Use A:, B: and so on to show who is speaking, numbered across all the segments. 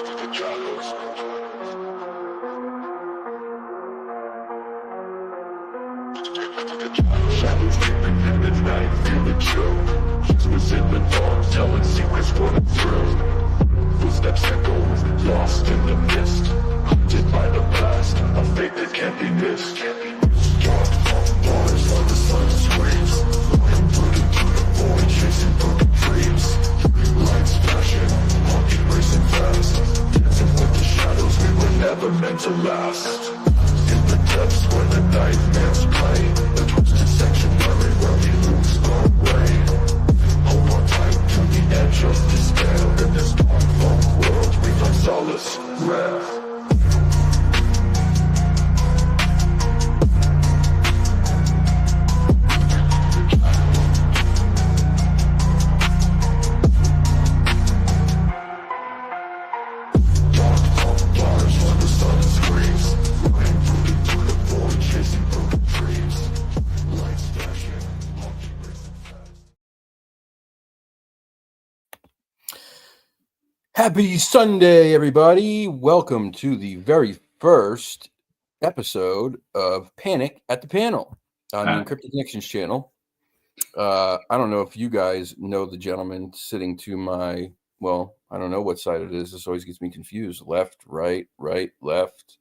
A: Shadows creeping in the night, feel the chill. Whispers in the dark, telling secrets running through. Footsteps echo, lost in the mist. Hunted by the past, a fate that can't be missed. Dark waters while the sun screams. Rooted through the void, chasing broken dreams. Lights flashing, haunting, racing fast. Dancing with the shadows, we were never meant to last. In the depths where the nightmares play, the twisted sanctuary where we lose our way. Hold on tight to the edge of despair. In this dark, long world, we find solace rare.
B: Happy Sunday, everybody. Welcome to the very first episode of Panic at the Panel on the Encrypted Connections channel. I don't know if you guys know the gentleman sitting to my, well, I don't know what side it is. This always gets me confused. Left, right, left.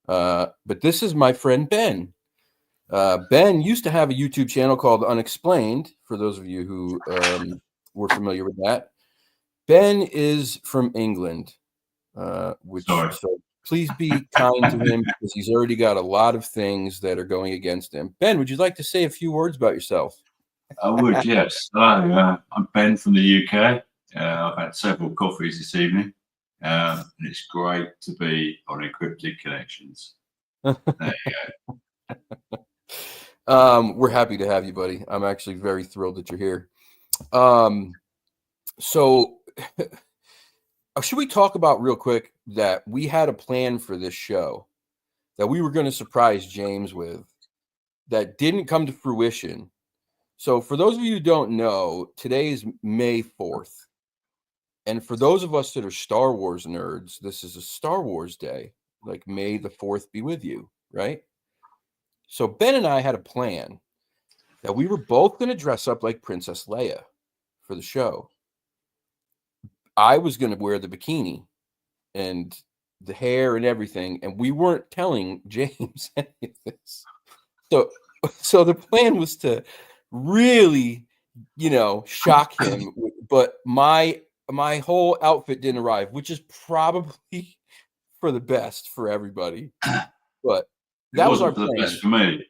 B: But this is my friend Ben. Ben used to have a YouTube channel called Unexplained, for those of you who were familiar with that. Ben is from England, so please be kind to him because he's already got a lot of things that are going against him. Ben, would you like to say a few words about yourself?
C: I would, yes. Hello, I'm Ben from the UK. I've had several coffees this evening, and it's great to be on Encrypted Connections. There you
B: go. We're happy to have you, buddy. I'm actually very thrilled that you're here. So should we talk about real quick that we had a plan for this show that we were going to surprise James with that didn't come to fruition? So for those of you who don't know, today is May 4th. And for those of us that are Star Wars nerds, this is a Star Wars day. Like, May the 4th be with you, right? So Ben and I had a plan that we were both going to dress up like Princess Leia for the show. I was going to wear the bikini and the hair and everything, and we weren't telling James any of this. So the plan was to really, shock him. But my whole outfit didn't arrive, which is probably for the best for everybody. But that was our plan.
C: The best for me.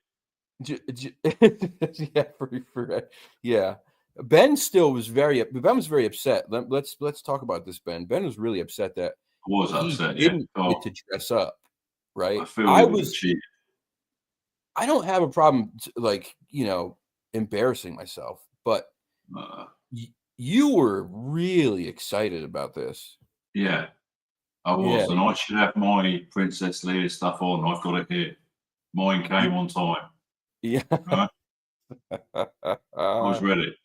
B: Yeah. Ben was very upset. Let's talk about this, Ben. Ben was really upset that
C: he
B: didn't get to dress up, right? I don't have a problem embarrassing myself, but you were really excited about this.
C: Yeah, I was, and I should have my Princess Leia stuff on. I've got it here. Mine came on time.
B: Yeah.
C: Right? I was ready.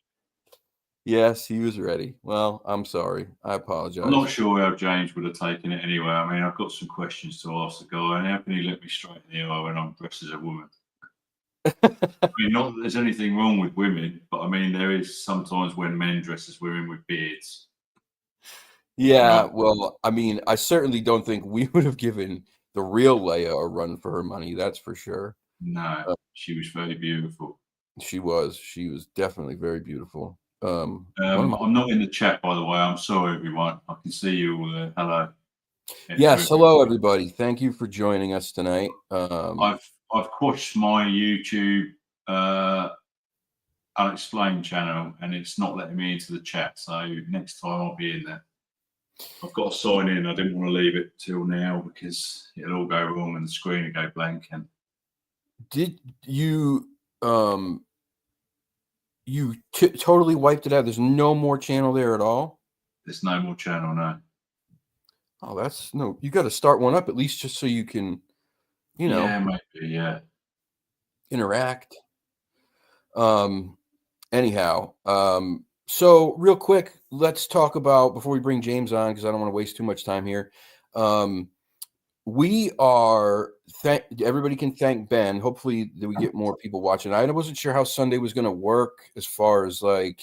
B: Yes, he was ready. Well, I'm sorry. I apologize.
C: I'm not sure how James would have taken it anyway. I mean, I've got some questions to ask the guy, and how can he let me straight in the eye when I'm dressed as a woman? I mean, not that there's anything wrong with women, but I mean, there is sometimes when men dress as women with beards.
B: Yeah, well, I mean, I certainly don't think we would have given the real Leia a run for her money. That's for sure.
C: No, she was very beautiful.
B: She was definitely very beautiful.
C: I'm not in the chat, by the way. I'm sorry, everyone. I can see you all there. Hello.
B: Yes, hello, everybody. Thank you for joining us tonight.
C: I've watched my YouTube Unexplained channel, and it's not letting me into the chat. So next time I'll be in there. I've got to sign in. I didn't want to leave it till now because it'll all go wrong and the screen will go blank. And
B: did you totally wiped it out? There's no more channel there at all?
C: There's no more channel, no.
B: Oh, you got to start one up at least just so you can,
C: Yeah, maybe, yeah.
B: Interact. Anyhow, So real quick, let's talk about, before we bring James on, because I don't want to waste too much time here. We are, everybody can thank Ben. Hopefully that we get more people watching. I wasn't sure how Sunday was going to work as far as like,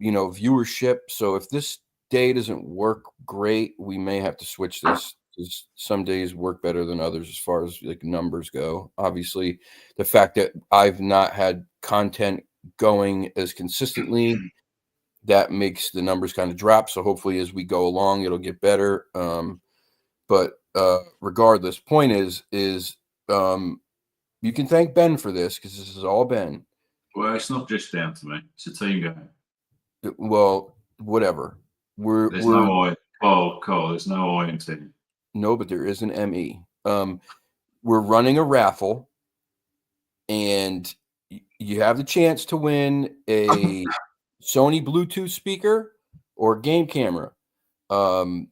B: viewership. So if this day doesn't work great, we may have to switch this, because some days work better than others as far as like numbers go. Obviously, the fact that I've not had content going as consistently, that makes the numbers kind of drop. So hopefully as we go along, it'll get better. But regardless, point is you can thank Ben for this, because this is all Ben.
C: Well, it's not just down to me. It's a team game.
B: Well, whatever.
C: There's no I. Carl, there's no I in team.
B: No, but there is an ME. We're running a raffle, and you have the chance to win a Sony Bluetooth speaker or game camera. The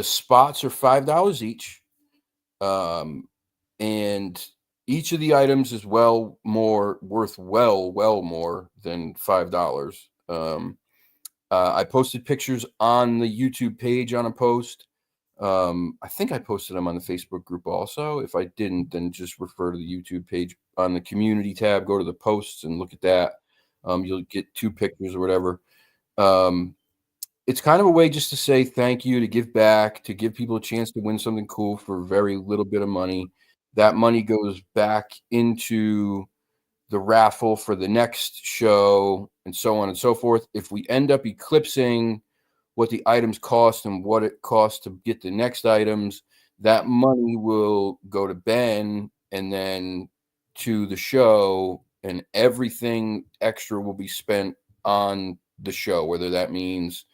B: spots are $5 each. And each of the items is worth well more than $5. I posted pictures on the YouTube page on a post. I think I posted them on the Facebook group also. If I didn't, then just refer to the YouTube page on the community tab, go to the posts and look at that. You'll get 2 pictures or whatever. It's kind of a way just to say thank you, to give back, to give people a chance to win something cool for a very little bit of money. That money goes back into the raffle for the next show, and so on and so forth. If we end up eclipsing what the items cost and what it costs to get the next items, that money will go to Ben and then to the show, and everything extra will be spent on the show, whether that means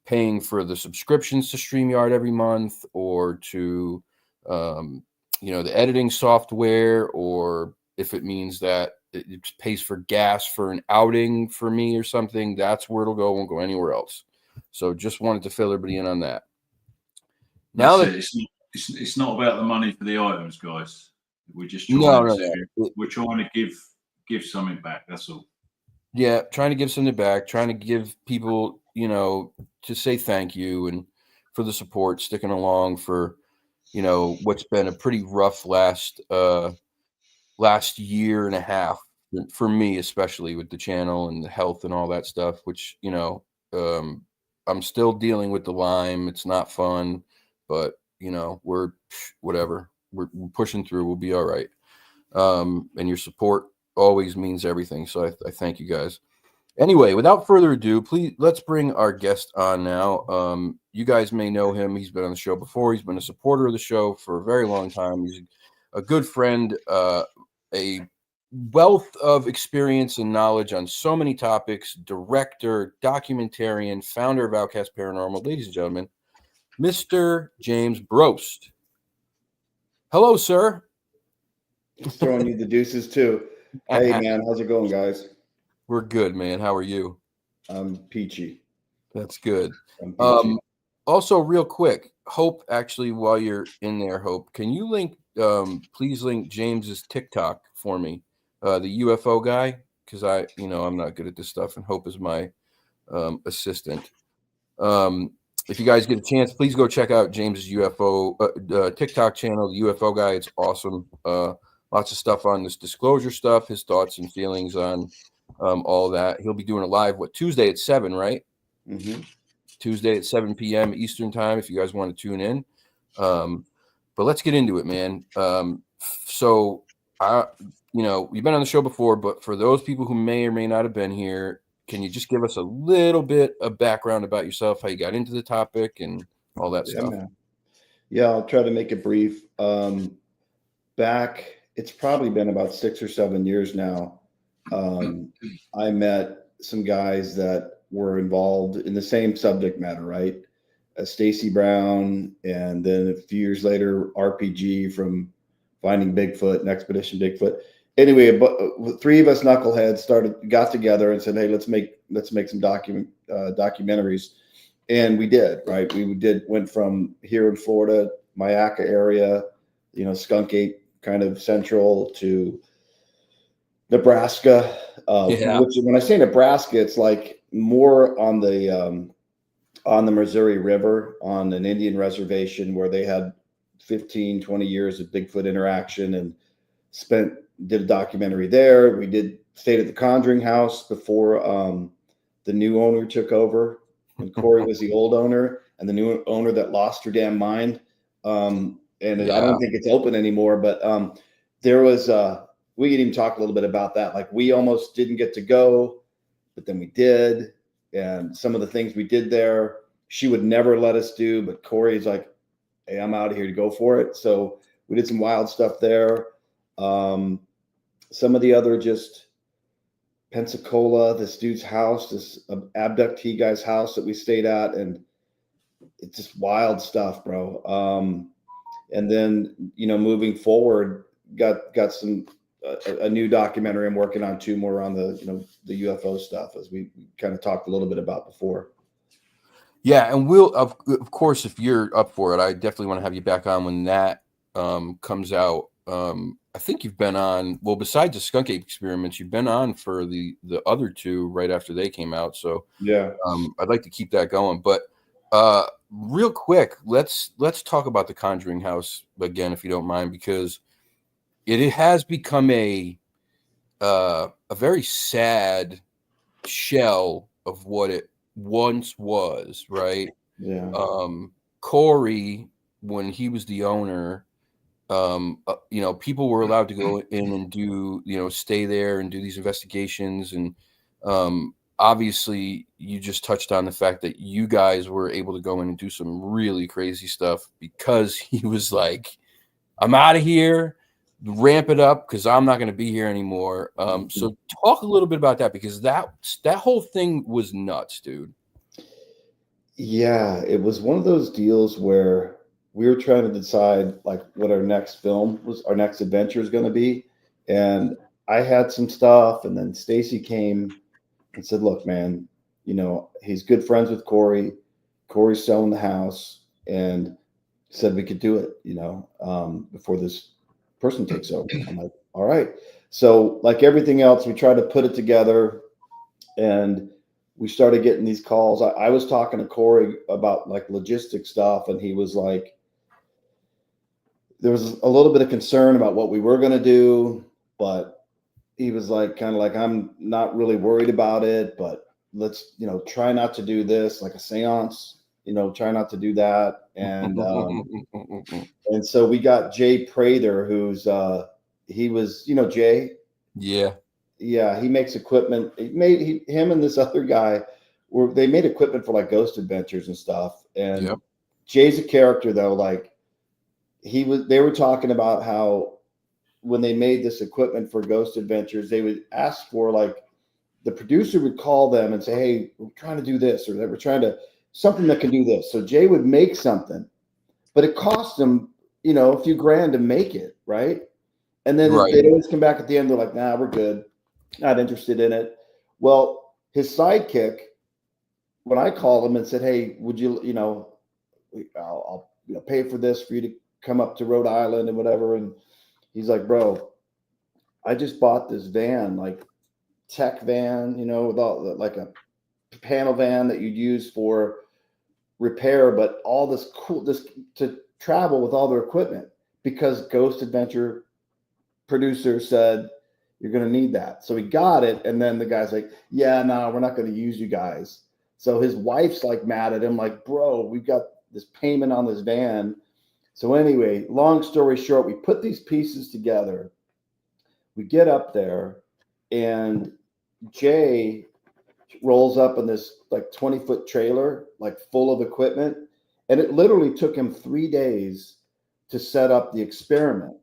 B: paying for the subscriptions to StreamYard every month, or to the editing software, or if it means that it pays for gas for an outing for me or something, that's where it'll go. It won't go anywhere else. So just wanted to fill everybody in on that. Now
C: it's not about the money for the items, guys. We're just we're trying to give something back. That's all.
B: Yeah, trying to give something back, trying to give people, to say thank you and for the support, sticking along for, what's been a pretty rough last year and a half for me, especially with the channel and the health and all that stuff, which, I'm still dealing with the Lyme. It's not fun, but we're whatever. We're pushing through. We'll be all right. And your support always means everything. So I thank you guys. Anyway, without further ado, please let's bring our guest on now. You guys may know him. He's been on the show before. He's been a supporter of the show for a very long time. He's a good friend, a wealth of experience and knowledge on so many topics, director, documentarian, founder of Outkast Paranormal. Ladies and gentlemen, Mr. James Brost. Hello, sir.
D: Just throwing you the deuces too. Hey man, how's it going, guys?
B: We're good, man. How are you?
D: I'm peachy.
B: That's good. Also, real quick, Hope, actually, while you're in there, Hope, can you please link James's TikTok for me, the UFO guy, because I'm not good at this stuff, and Hope is my assistant. If you guys get a chance, please go check out James's UFO TikTok channel, the UFO guy. It's awesome. Lots of stuff on this disclosure stuff, his thoughts and feelings on all that. He'll be doing a live, Tuesday at 7, right?
D: Mm-hmm.
B: Tuesday at 7 p.m. Eastern time, if you guys want to tune in. But let's get into it, man. So you've been on the show before, but for those people who may or may not have been here, can you just give us a little bit of background about yourself, how you got into the topic and all that stuff?
D: Man. Yeah, I'll try to make it brief. Back, it's probably been about 6 or 7 years now. I met some guys that were involved in the same subject matter, right? Stacy Brown, and then a few years later, RPG from Finding Bigfoot and Expedition Bigfoot. Anyway, but 3 of us knuckleheads got together and said, "Hey, let's make some documentaries," and we did. Right, went from here in Florida, Mayaca area, Skunk Gate, kind of central, to Nebraska.
B: Yeah.
D: Which when I say Nebraska, it's like more on the Missouri River on an Indian reservation where they had 15, 20 years of Bigfoot interaction and did a documentary there. We stayed at the Conjuring House before the new owner took over, and Corey was the old owner, and the new owner that lost her damn mind. And I don't think it's open anymore, but there was we could even talk a little bit about that. Like we almost didn't get to go, but then we did. And some of the things we did there, she would never let us do, but Corey's like, hey, I'm out of here to go for it. So we did some wild stuff there. Some of the other just Pensacola, this dude's house, this abductee guy's house that we stayed at, and it's just wild stuff, bro. And then, moving forward, got some a new documentary I'm working on too, more on the UFO stuff, as we kind of talked a little bit about before.
B: Yeah, and we'll of course, if you're up for it, I definitely want to have you back on when that comes out. I think you've been on, well, besides the Skunk Ape experiments, you've been on for the other two right after they came out. So
D: yeah,
B: I'd like to keep that going. But real quick, let's talk about the Conjuring House again, if you don't mind, because it has become a very sad shell of what it once was, right?
D: yeah.
B: Corey, when he was the owner, people were allowed to go in and do, stay there and do these investigations. And obviously you just touched on the fact that you guys were able to go in and do some really crazy stuff because he was like, I'm out of here, ramp it up because I'm not going to be here anymore. So talk a little bit about that, because that whole thing was nuts, dude.
D: Yeah, it was one of those deals where we were trying to decide like what our next adventure is going to be. And I had some stuff, and then Stacy came and said, look, man, he's good friends with Corey. Corey's selling the house, and said we could do it, before this person takes over. I'm like, all right. So like everything else, we tried to put it together, and we started getting these calls. I was talking to Corey about like logistic stuff, and he was like, there was a little bit of concern about what we were going to do, but he was like, kind of like, I'm not really worried about it, but let's, try not to do this, like a seance, try not to do that. And, and so we got Jay Prather, who's, he was, Jay.
B: Yeah.
D: Yeah. He makes equipment. Him and this other guy they made equipment for like Ghost Adventures and stuff. And
B: yep.
D: Jay's a character though. Like they were talking about how when they made this equipment for Ghost Adventures, they would ask for like, the producer would call them and say, hey, we're trying to do this, or that we're trying to something that can do this. So Jay would make something, but it cost them, a few grand to make it. Right. And then they'd always come back at the end. They're like, nah, we're good. Not interested in it. Well, his sidekick, when I called him and said, hey, would you, I'll pay for this for you to come up to Rhode Island and whatever. And he's like, bro, I just bought this van, like tech van, with all like a panel van that you'd use for repair, but all this to travel with all their equipment, because Ghost Adventure producer said you're going to need that. So he got it. And then the guy's like, yeah, no, we're not going to use you guys. So his wife's like mad at him, like, bro, we've got this payment on this van. So anyway, long story short, we put these pieces together. We get up there, and Jay rolls up in this like 20-foot trailer, like full of equipment. And it literally took him 3 days to set up the experiment.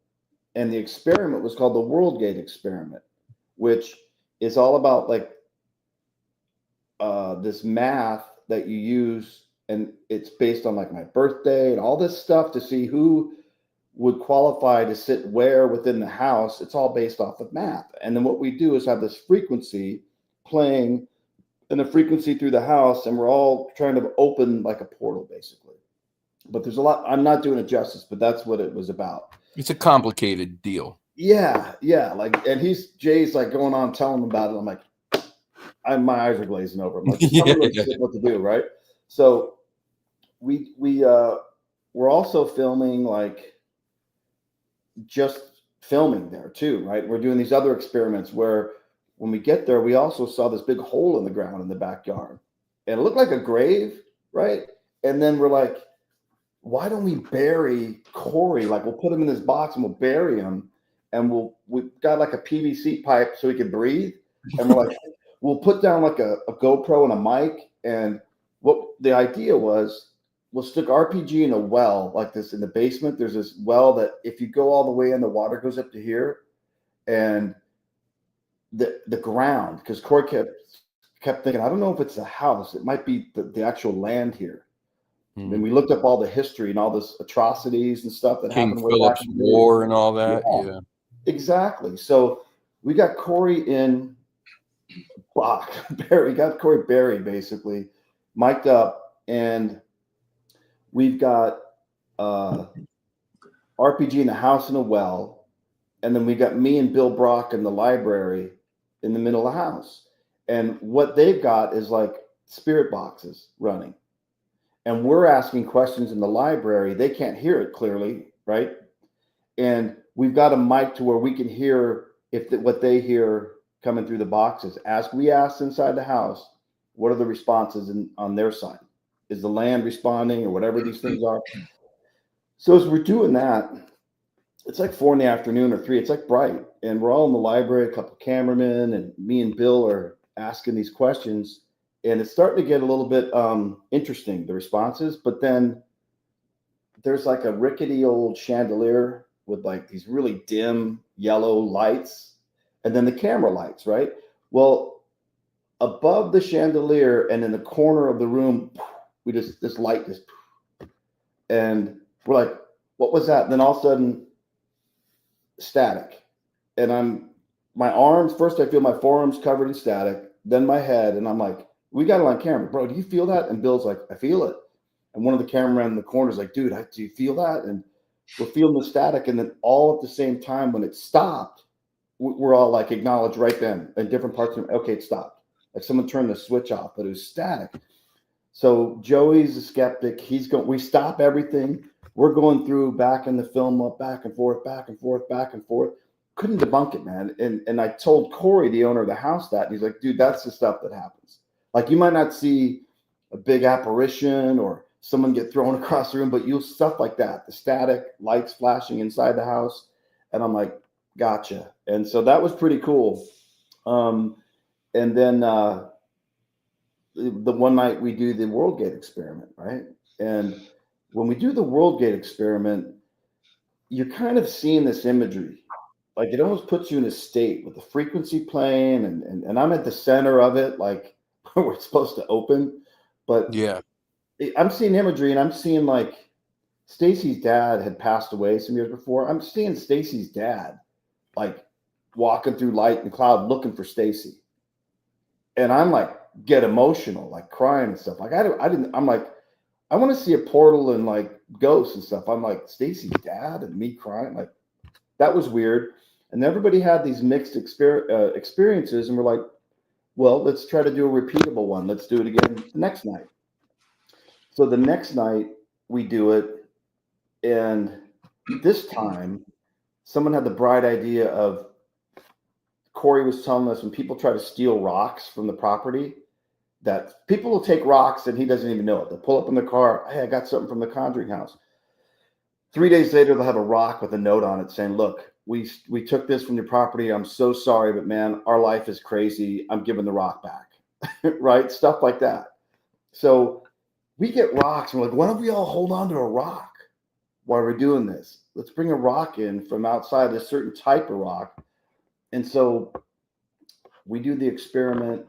D: And the experiment was called the World Gate experiment, which is all about like this math that you use. And it's based on like my birthday and all this stuff to see who would qualify to sit where within the house. It's all based off of math. And then what we do is have this frequency playing and a frequency through the house, and we're all trying to open like a portal basically. But there's a lot, I'm not doing it justice, but that's what it was about.
B: It's a complicated deal.
D: Yeah, like, and Jay's like going on telling him about it. I'm like, my eyes are glazing over. I'm like, just tell me what to do, right? So we're also filming, like, just filming there too, right? We're doing these other experiments where when we get there, we also saw this big hole in the ground in the backyard, and it looked like a grave, right? And then we're like, why don't we bury Corey? Like, we'll put him in this box and we'll bury him, and we've got like a PVC pipe so he can breathe, and we're like, we'll put down like a GoPro and a mic, and what the idea was, we'll stick RPG in a well like this in the basement. There's this well that if you go all the way in, the water goes up to here, and the ground, because Corey kept thinking, I don't know if it's a house, it might be the actual land here. And we looked up all the history and all this atrocities and stuff that
B: King
D: happened way
B: Philip's
D: back in
B: War and all that. Yeah.
D: Exactly. So we got Corey in block. We got Corey buried, basically, mic'd up, and we've got RPG in the house in a well, and then we got me and Bill Brock in the library in the middle of the house. And what they've got is like spirit boxes running. And we're asking questions in the library. They can't hear it clearly, right? And we've got a mic to where we can hear what they hear coming through the boxes. As we ask inside the house, what are the responses on their side? Is the land responding or whatever these things are? So as we're doing that, it's like 4 PM or 3. It's like bright. And we're all in the library, a couple of cameramen, and me and Bill are asking these questions. And it's starting to get a little bit interesting, the responses. But then there's like a rickety old chandelier with like these really dim yellow lights, and then the camera lights, right? Well, above the chandelier and in the corner of the room, this light just, and we're like, what was that? And then all of a sudden, static. And my arms, first I feel my forearms covered in static, then my head, and I'm like, we got it on camera. Bro, do you feel that? And Bill's like, I feel it. And one of the cameramen in the corner is like, dude, do you feel that? And we're feeling the static. And then all at the same time, when it stopped, we're all like, acknowledge right then in different parts of it. Okay, it stopped. Like someone turned the switch off, but it was static. So Joey's a skeptic. We stop everything. We're going through, back in the film, up, back and forth, back and forth, back and forth. Couldn't debunk it, man. And I told Corey, the owner of the house, that, and he's like, dude, that's the stuff that happens. Like, you might not see a big apparition or someone get thrown across the room, but you'll stuff like that, the static, lights flashing inside the house. And I'm like, gotcha. And so that was pretty cool. And then the one night we do the World Gate experiment, right? And when we do the World Gate experiment, you're kind of seeing this imagery. Like, it almost puts you in a state with the frequency playing, and I'm at the center of it, like where it's supposed to open. But
B: yeah,
D: I'm seeing imagery, and I'm seeing like Stacy's dad had passed away some years before. I'm seeing Stacy's dad like walking through light and cloud looking for Stacy. And I'm like, get emotional, like crying and stuff. Like I'm like, I want to see a portal and like ghosts and stuff. I'm like, Stacy's dad and me crying. Like, that was weird. And everybody had these mixed experiences, and we're like, well, let's try to do a repeatable one. Let's do it again the next night. So the next night we do it, and this time someone had the bright idea of, Corey was telling us, when people try to steal rocks from the property, that people will take rocks and he doesn't even know it. They'll pull up in the car, hey, I got something from the Conjuring house. 3 days later, they'll have a rock with a note on it saying, look, we took this from your property. I'm so sorry, but man, our life is crazy. I'm giving the rock back. Right? Stuff like that. So we get rocks, and we're like, why don't we all hold on to a rock while we're doing this? Let's bring a rock in from outside, a certain type of rock. And so we do the experiment,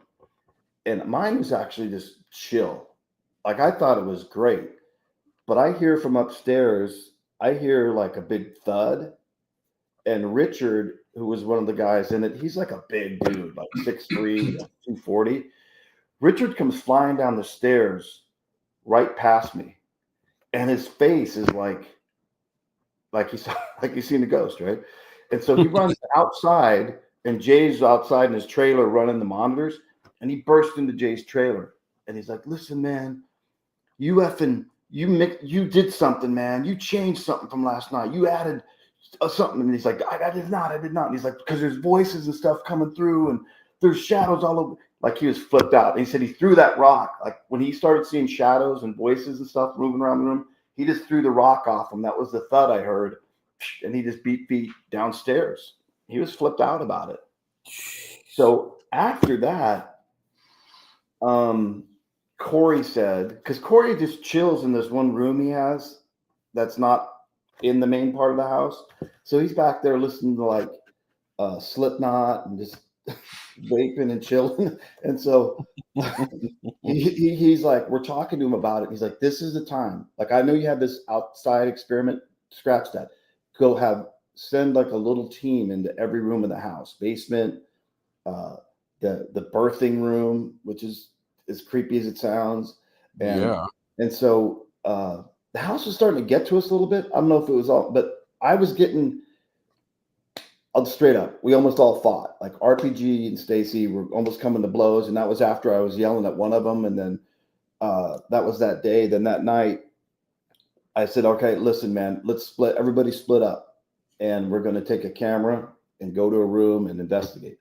D: and mine was actually just chill. Like, I thought it was great, but I hear from upstairs, I hear like a big thud. And Richard, who was one of the guys in it, he's like a big dude, like 6'3", 240. Richard comes flying down the stairs right past me, and his face is like he's seen a ghost, right? And so he runs outside, and Jay's outside in his trailer running the monitors, and he burst into Jay's trailer, and he's like, "Listen, man, you did something, man. You changed something from last night. You added something." And he's like, I did not. And he's like, because there's voices and stuff coming through, and there's shadows all over. Like, he was flipped out. And he said he threw that rock. Like, when he started seeing shadows and voices and stuff moving around the room, he just threw the rock off him. That was the thud I heard. And he just beat feet downstairs. He was flipped out about it. So after that, Corey said, because Corey just chills in this one room he has that's not in the main part of the house. So he's back there listening to like Slipknot and just vaping and chilling. And so he's like, we're talking to him about it. He's like, this is the time. Like, I know you have this outside experiment. Scratch that. Send like a little team into every room of the house, basement, the birthing room, which is as creepy as it sounds. And so the house was starting to get to us a little bit. I don't know if it was all, but I was getting straight up. We almost all fought. Like, RPG and Stacy were almost coming to blows. And that was after I was yelling at one of them. And then that was that day. Then that night, I said, okay, listen, man, everybody split up, and we're going to take a camera and go to a room and investigate.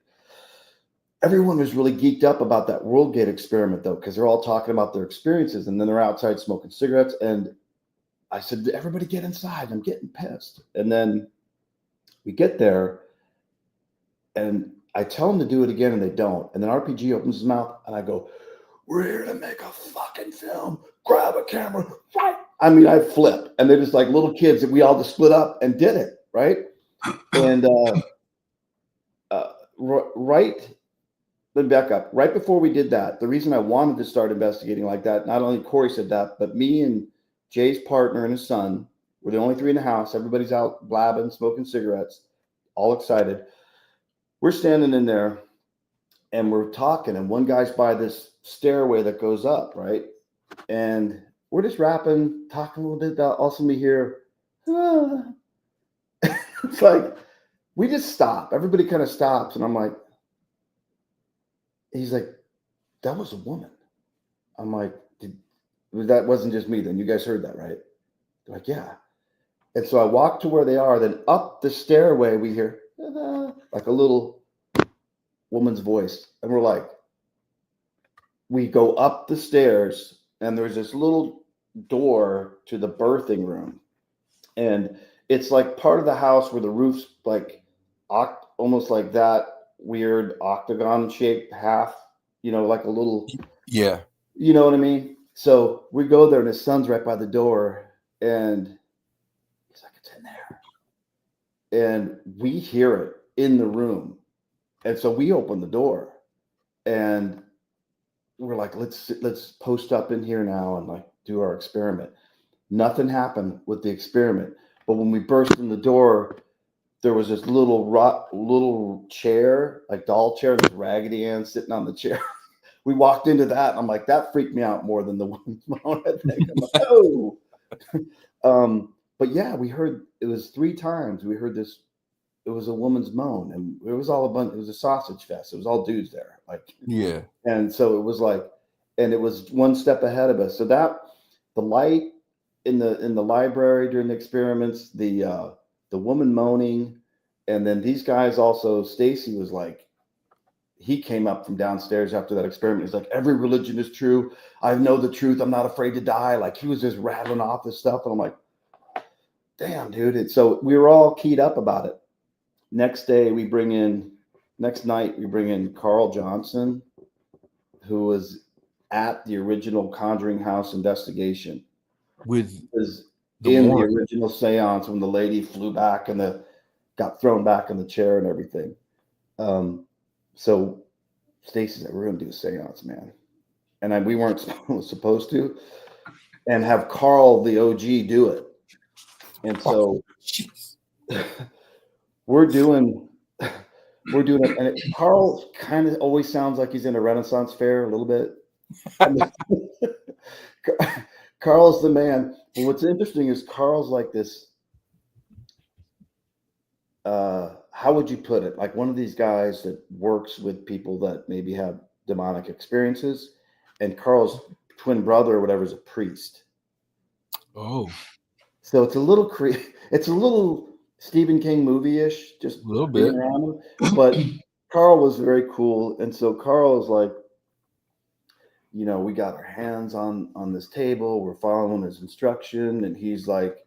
D: Everyone was really geeked up about that WorldGate experiment, though, because they're all talking about their experiences, and then they're outside smoking cigarettes. And I said, everybody get inside. I'm getting pissed. And then we get there, and I tell them to do it again, and they don't. And then RPG opens his mouth, and I go, we're here to make a fucking film. Grab a camera. Right. I mean, I flip. And they're just like little kids, and we all just split up and did it, right? And then back up. Right before we did that, the reason I wanted to start investigating like that, not only Corey said that, but me and Jay's partner and his son were the only three in the house. Everybody's out blabbing, smoking cigarettes, all excited. We're standing in there, and we're talking, and one guy's by this stairway that goes up, right? And we're just rapping, talking a little bit. All of a sudden we hear, ah. It's like, we just stop. Everybody kind of stops, and I'm like, he's like, that was a woman. I'm like, that wasn't just me then. You guys heard that, right? They're like, yeah. And so I walk to where they are. Then up the stairway, we hear, like a little woman's voice. And we're like, we go up the stairs, and there's this little door to the birthing room. And it's like part of the house where the roof's like almost like that weird octagon shaped half, like a little,
B: yeah,
D: you know what I mean? So we go there, and his son's right by the door, and he's like, it's in there. And we hear it in the room. And so we open the door, and we're like, let's post up in here now and like do our experiment. Nothing happened with the experiment. But when we burst in the door, there was this little chair, like doll chair, this Raggedy Ann sitting on the chair. We walked into that, and I'm like, that freaked me out more than the woman's moan, I think. I'm like, oh. But yeah, we heard, it was 3 times. We heard this, it was a woman's moan, and it was all it was a sausage fest. It was all dudes there. Like,
B: yeah.
D: And so it was like, and it was one step ahead of us. So that the light in the library during the experiments, the woman moaning, and then these guys also, Stacy was like, he came up from downstairs after that experiment. He's like, every religion is true. I know the truth. I'm not afraid to die. Like, he was just rattling off this stuff. And I'm like, damn, dude. And so we were all keyed up about it. Next night, we bring in Carl Johnson, who was at the original Conjuring House investigation. The original seance when the lady flew back and got thrown back in the chair and everything. So Stacy's like, we're going to do a seance, man. And we weren't supposed to. And have Carl, the OG, do it. And so we're doing it. And Carl kind of always sounds like he's in a Renaissance fair a little bit. Carl's the man. But what's interesting is Carl's like this, how how would you put it? Like one of these guys that works with people that maybe have demonic experiences, and Carl's twin brother or whatever is a priest.
B: Oh,
D: So it's a little it's a little Stephen King movie-ish, just
B: a little
D: being
B: bit.
D: around him. But Carl was very cool, and so Carl is like, we got our hands on this table, we're following his instruction, and he's like,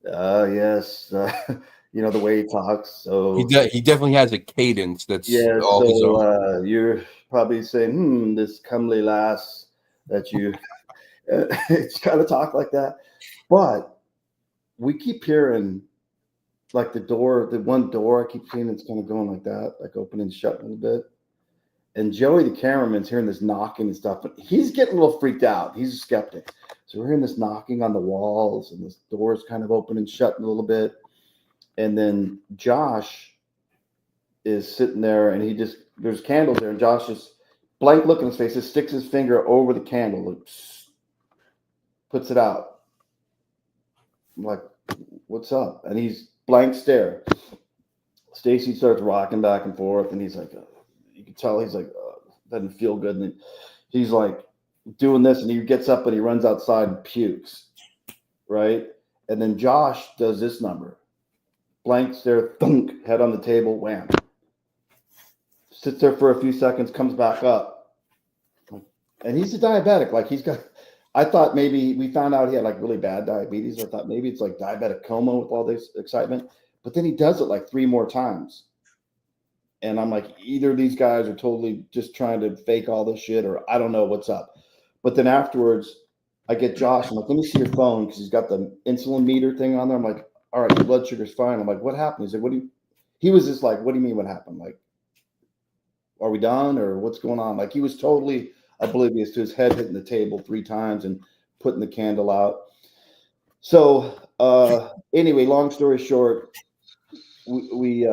D: yes, the way he talks. So
B: He definitely has a cadence that's
D: yeah,
B: all his own.
D: so you're probably saying, this comely lass that you it's kind of talk like that. But we keep hearing like the one door I keep seeing it's kind of going like that, like opening and shut a little bit. And Joey, the cameraman's hearing this knocking and stuff, but he's getting a little freaked out. He's a skeptic. So we're hearing this knocking on the walls, and this door's kind of open and shutting a little bit. And then Josh is sitting there, and there's candles there, and Josh just blank look in his face, just sticks his finger over the candle, puts it out. I'm like, what's up? And he's blank stare. Stacy starts rocking back and forth, and he's like, you can tell he's like, doesn't feel good. And he's like doing this, and he gets up and he runs outside and pukes, right? And then Josh does this number. Blank stare, thunk, head on the table, wham. Sits there for a few seconds, comes back up. And he's a diabetic. Like I thought maybe we found out he had like really bad diabetes. I thought maybe it's like diabetic coma with all this excitement. But then he does it like 3 more times. And I'm like, either these guys are totally just trying to fake all this shit, or I don't know what's up. But then afterwards, I get Josh. I'm like, let me see your phone, because he's got the insulin meter thing on there. I'm like, all right, your blood sugar's fine. I'm like, what happened? He's like, he was just like, what do you mean what happened? Like, are we done, or what's going on? Like, he was totally oblivious to his head hitting the table 3 times and putting the candle out. So anyway, long story short, we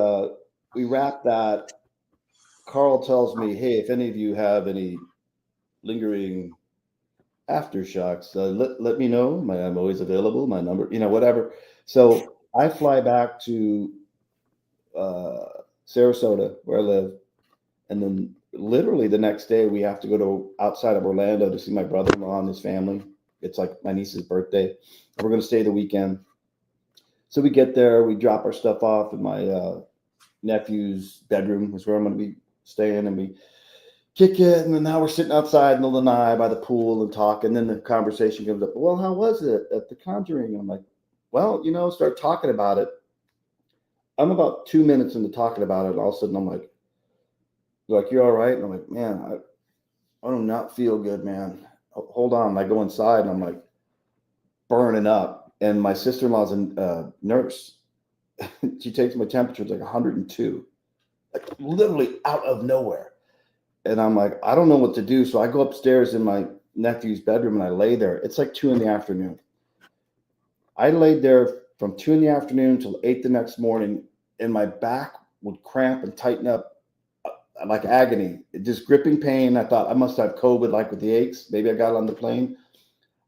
D: wrap that. Carl tells me, hey, if any of you have any lingering aftershocks, let me know. I'm always available. My number, whatever. So I fly back to Sarasota, where I live, and then literally the next day we have to go to outside of Orlando to see my brother-in-law and his family. It's like my niece's birthday, and we're going to stay the weekend. So we get there, we drop our stuff off in my nephew's bedroom, is where I'm going to be staying, and we kick it, and then now we're sitting outside in the lanai by the pool and talking. And then the conversation comes up, well, how was it at the Conjuring? And I'm like, well, start talking about it. I'm about 2 minutes into talking about it, and all of a sudden I'm like, you're all right? And I'm like, man, I do not feel good, man. Hold on. And I go inside, and I'm like burning up. And my sister-in-law's a nurse. She takes my temperature. It's like 102, like literally out of nowhere. And I'm like, I don't know what to do. So I go upstairs in my nephew's bedroom, and I lay there. It's like 2 p.m. I laid there from 2 p.m. till 8 the next morning, and my back would cramp and tighten up like agony, just gripping pain. I thought I must have COVID, like with the aches. Maybe I got it on the plane.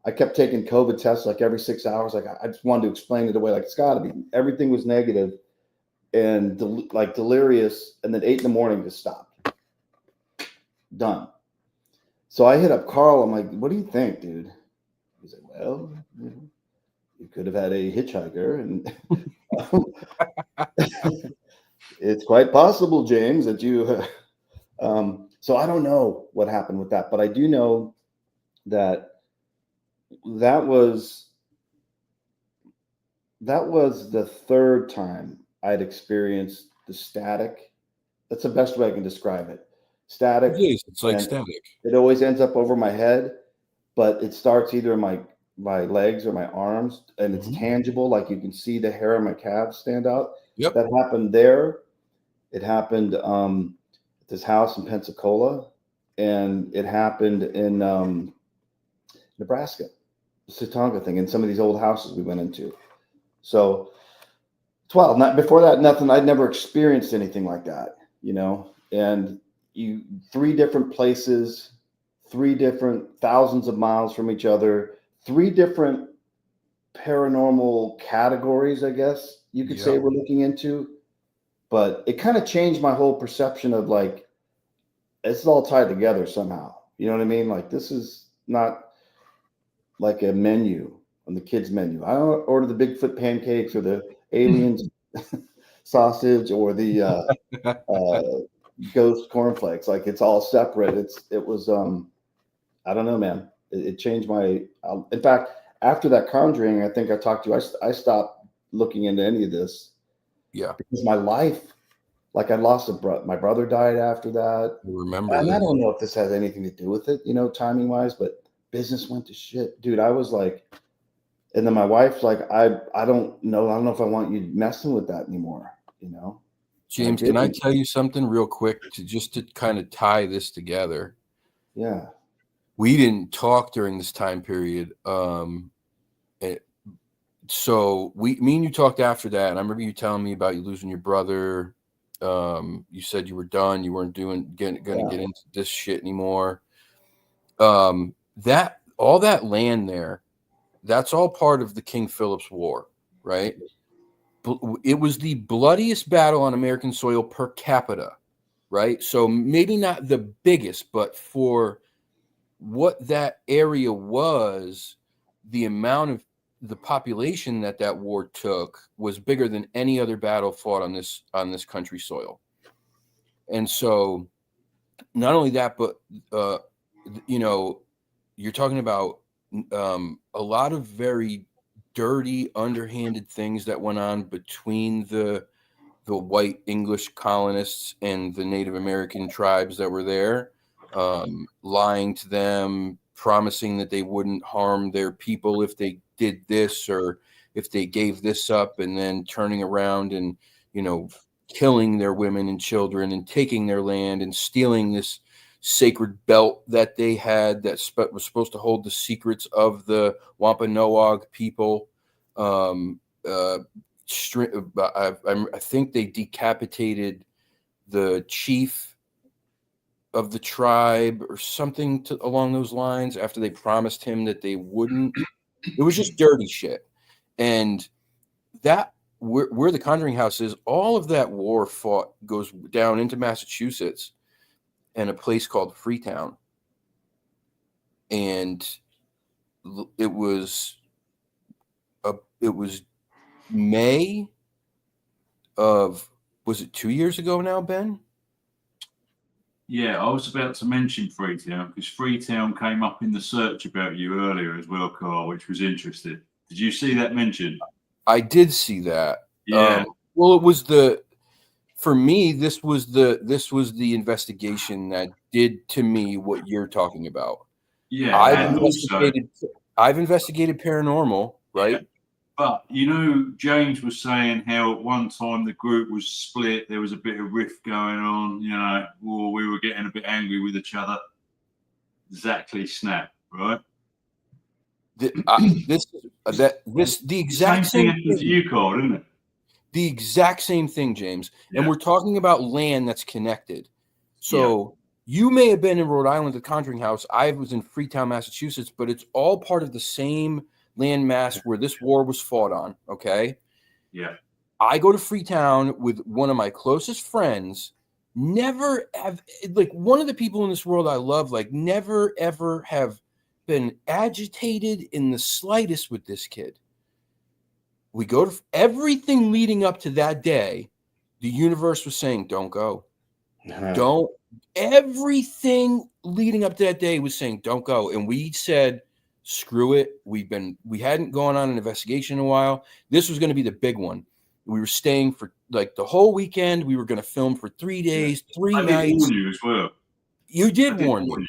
D: I kept taking COVID tests like every 6 hours. Like I just wanted to explain it away. Like it's got to be. Everything was negative and like delirious. And then 8 a.m. just stopped. Done. So I hit up Carl. I'm like, what do you think, dude? He's like, well, you could have had a hitchhiker, and it's quite possible, James, that you. So I don't know what happened with that, but I do know that was the 3rd time I'd experienced the static. That's the best way I can describe it. Static.
B: It's like static.
D: It always ends up over my head, but it starts either in my legs or my arms, and it's tangible. Like you can see the hair on my calves stand out.
B: Yep.
D: That happened there. It happened at this house in Pensacola, and it happened in Nebraska, the Satonga thing, and some of these old houses we went into. So 12. Before that, nothing. I'd never experienced anything like that, And 3 different places, 3 different thousands of miles from each other, 3 different paranormal categories, I guess you could say we're looking into. but it kind of changed my whole perception of like, it's all tied together somehow. You know what I mean? Like, this is not like a menu on the kids menu. I don't order the Bigfoot pancakes or the aliens sausage or the ghost cornflakes. Like, it's all separate. It was I don't know, man. It changed my. In fact, after that Conjuring, I think I talked to you. I stopped looking into any of this.
B: Yeah,
D: because my life, like, I lost my brother died after that.
B: I remember
D: And
B: that.
D: I don't know if this has anything to do with it, you know, timing wise, but business went to shit, dude. I was like, and then my wife's like, I don't know if I want you messing with that anymore, you know.
B: James, can I tell you something real quick to kind of tie this together?
D: Yeah.
B: We didn't talk during this time period. So me and you talked after that, and I remember you telling me about you losing your brother. You said you were done. You weren't gonna get into this shit anymore. That all that land there, that's all part of the King Philip's War, right? It was the bloodiest battle on American soil per capita, right? So maybe not the biggest, but for what that area was, the amount of the population that war took was bigger than any other battle fought on this country soil. And so not only that, but you know, you're talking about a lot of very dirty, underhanded things that went on between the white English colonists and the Native American tribes that were there, lying to them, promising that they wouldn't harm their people if they did this or if they gave this up, and then turning around and, you know, killing their women and children and taking their land and stealing this sacred belt that they had that was supposed to hold the secrets of the Wampanoag people. I think they decapitated the chief of the tribe or something along those lines after they promised him that they wouldn't. It was just dirty shit. And that where the Conjuring House is, all of that war goes down into Massachusetts and a place called Freetown. And it was May of, was it 2 years ago now, Ben?
C: Yeah, I was about to mention Freetown because Freetown came up in the search about you earlier as well, Carl, which was interesting. Did you see that mentioned?
B: I did see that.
C: Yeah.
B: Well, it was for me, this was the investigation that did to me what you're talking about.
C: Yeah.
B: I've investigated paranormal, right?
C: Yeah. But, you know, James was saying how at one time the group was split. There was a bit of rift going on, you know, or we were getting a bit angry with each other. Exactly, snap, right?
B: The exact
C: same thing
B: same
C: happened to you, Carl, isn't it?
B: The exact same thing, James.
C: Yeah.
B: And we're talking about land that's connected. So you may have been in Rhode Island at the Conjuring House. I was in Freetown, Massachusetts, but it's all part of the same land mass where this war was fought on. Okay.
C: Yeah.
B: I go to Freetown with one of my closest friends. Never have, like, one of the people in this world I love, like, never ever have been agitated in the slightest with this kid. We go to everything leading up to that day. The universe was saying, don't go. Don't. Everything leading up to that day was saying, don't go. And we said, screw it. We hadn't gone on an investigation in a while. This was going to be the big one. We were staying for like the whole weekend. We were going to film for 3 days, 3 nights.
C: I did warn you as well.
B: You did warn me.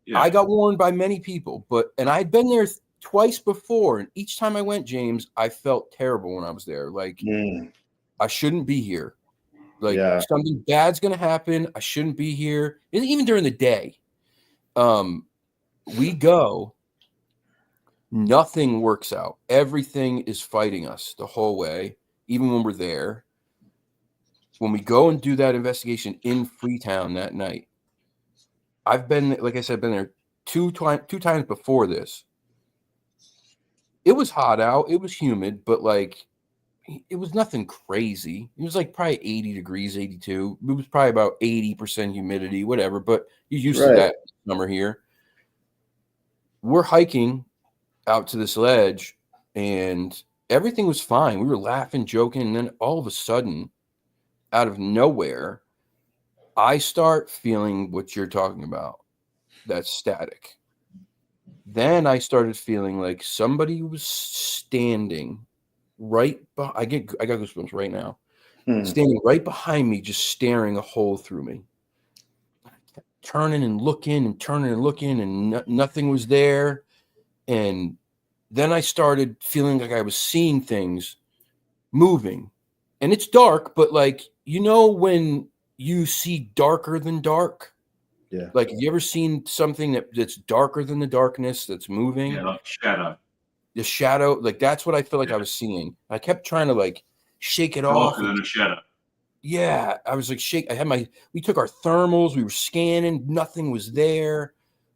B: Yeah. I got warned by many people, and I'd been there twice before, and each time I went, James, I felt terrible when I was there. Like, I shouldn't be here. Like, something bad's going to happen. I shouldn't be here. And even during the day, we go. Nothing works out. Everything is fighting us the whole way, even when we're there. When we go and do that investigation in Freetown that night, I've been, like I said, been there two times before this. It was hot out. It was humid, but like, it was nothing crazy. It was like probably 80 degrees, 82. It was probably about 80% humidity, whatever. But you're used to
D: Right.
B: that summer here. We're hiking out to this ledge, and everything was fine. We were laughing, joking, and then all of a sudden, out of nowhere, I start feeling what you're talking about. That static. Then I started feeling like somebody was standing right behind. I got goosebumps right now. Standing right behind me, just staring a hole through me. Turning and looking and nothing was there. And then I started feeling like I was seeing things moving. And it's dark, but like, when you see darker than dark?
D: Yeah.
B: Like, have you ever seen something that's darker than the darkness that's moving?
C: Yeah, like shadow.
B: The shadow, like that's what I feel like I was seeing. I kept trying to like shake it off.
C: Darker than a shadow.
B: Yeah, I was like we took our thermals, we were scanning, nothing was there.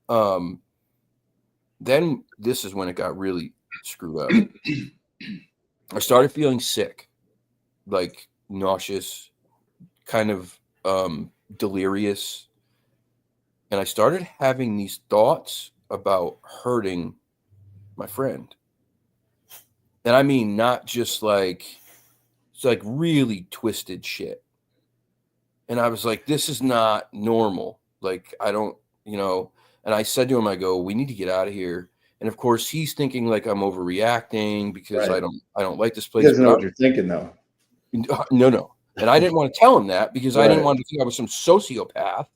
B: Then this is when it got really screwed up. I started feeling sick, like nauseous, kind of delirious. And I started having these thoughts about hurting my friend. And I mean, not just like, it's like really twisted shit. And I was like, this is not normal. Like, I don't, and I said to him, I go, we need to get out of here. And of course he's thinking like I'm overreacting because
D: Right.
B: I don't like this place.
D: He doesn't know what you're thinking though.
B: No. And I didn't want to tell him that because I didn't
D: Right.
B: want to think I was some sociopath.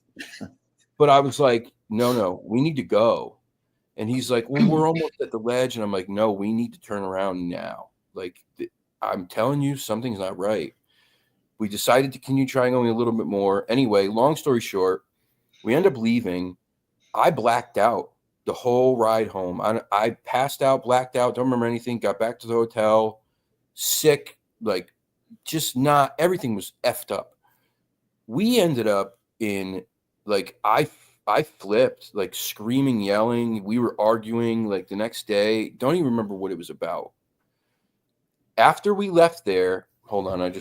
B: But I was like, no, we need to go. And he's like, well, we're almost at the ledge. And I'm like, no, we need to turn around now. Like, I'm telling you, something's not right. We decided to continue trying going a little bit more. Anyway, long story short, we end up leaving. I blacked out the whole ride home. I passed out, blacked out, don't remember anything, got back to the hotel, sick, like just not, everything was effed up. We ended up in, like, I flipped, like screaming, yelling. We were arguing like the next day. Don't even remember what it was about. After we left there, hold on,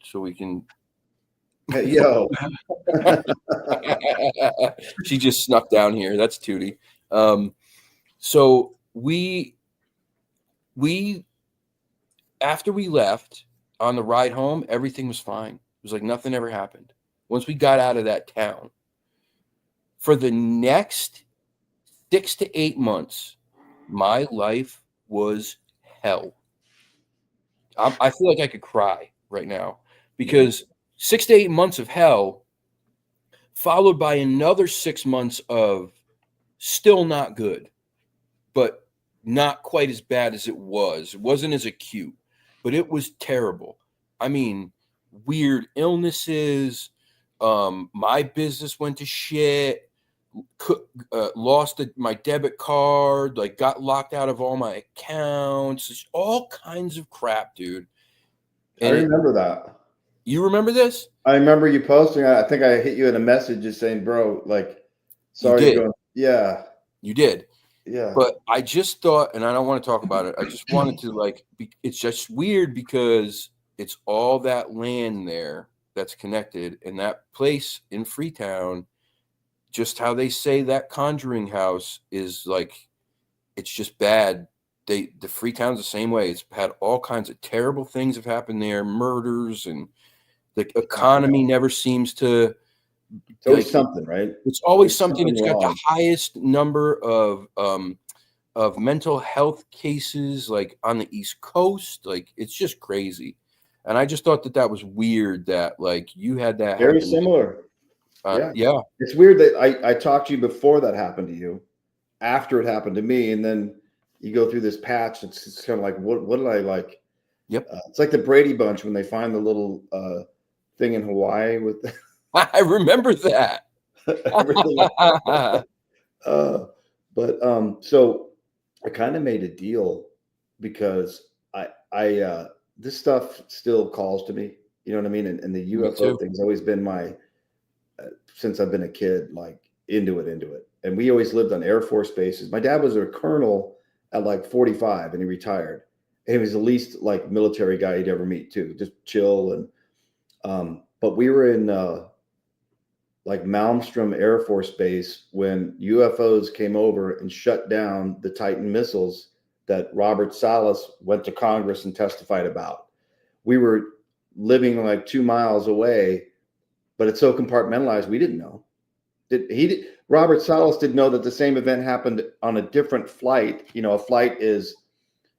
B: so we can.
D: Hey, yo.
B: She just snuck down here. That's Tootie. So we after we left on the ride home, everything was fine. It was like nothing ever happened. Once we got out of that town, for the next 6 to 8 months, my life was hell. I feel like I could cry right now because 6 to 8 months of hell followed by another 6 months of still not good, but not quite as bad as it was. It wasn't as acute, but it was terrible. I mean, weird illnesses. My business went to shit. Lost my debit card. Like, got locked out of all my accounts. It's all kinds of crap, dude.
D: I remember that.
B: You remember this?
D: I remember you posting. I think I hit you in a message just saying, bro, like, sorry.
B: You did.
D: Yeah.
B: You did.
D: Yeah.
B: But I just thought, and I don't want to talk about it. I just wanted to, like, it's just weird because it's all that land there that's connected, and that place in Freetown, just how they say that Conjuring house is like, it's just bad. The Freetown's the same way. It's had all kinds of terrible things have happened there, murders, and the economy never seems to.
D: It's always something, right?
B: It's always
D: There's
B: something. It's got
D: wrong.
B: the highest number of mental health cases, like on the East Coast. Like, it's just crazy. And I just thought that was weird that, like, you had that
D: Very
B: happen.
D: similar.
B: Yeah.
D: It's weird that I talked to you before that happened to you, after it happened to me, and then you go through this patch. It's kind of like, what did I like?
B: Yep.
D: It's like the Brady Bunch when they find the little thing in Hawaii with.
B: I remember that.
D: So I kind of made a deal because I this stuff still calls to me. You know what I mean? And the UFO thing's always been my since I've been a kid, like into it. And we always lived on Air Force bases. My dad was a colonel at like 45 and he retired. he was the least like military guy you'd ever meet too, just chill. And but we were in like Malmstrom Air Force Base when UFOs came over and shut down the Titan missiles that Robert Salas went to Congress and testified about. We were living like 2 miles away, but it's so compartmentalized we didn't know. Robert Salas didn't know that the same event happened on a different flight. You know, a flight is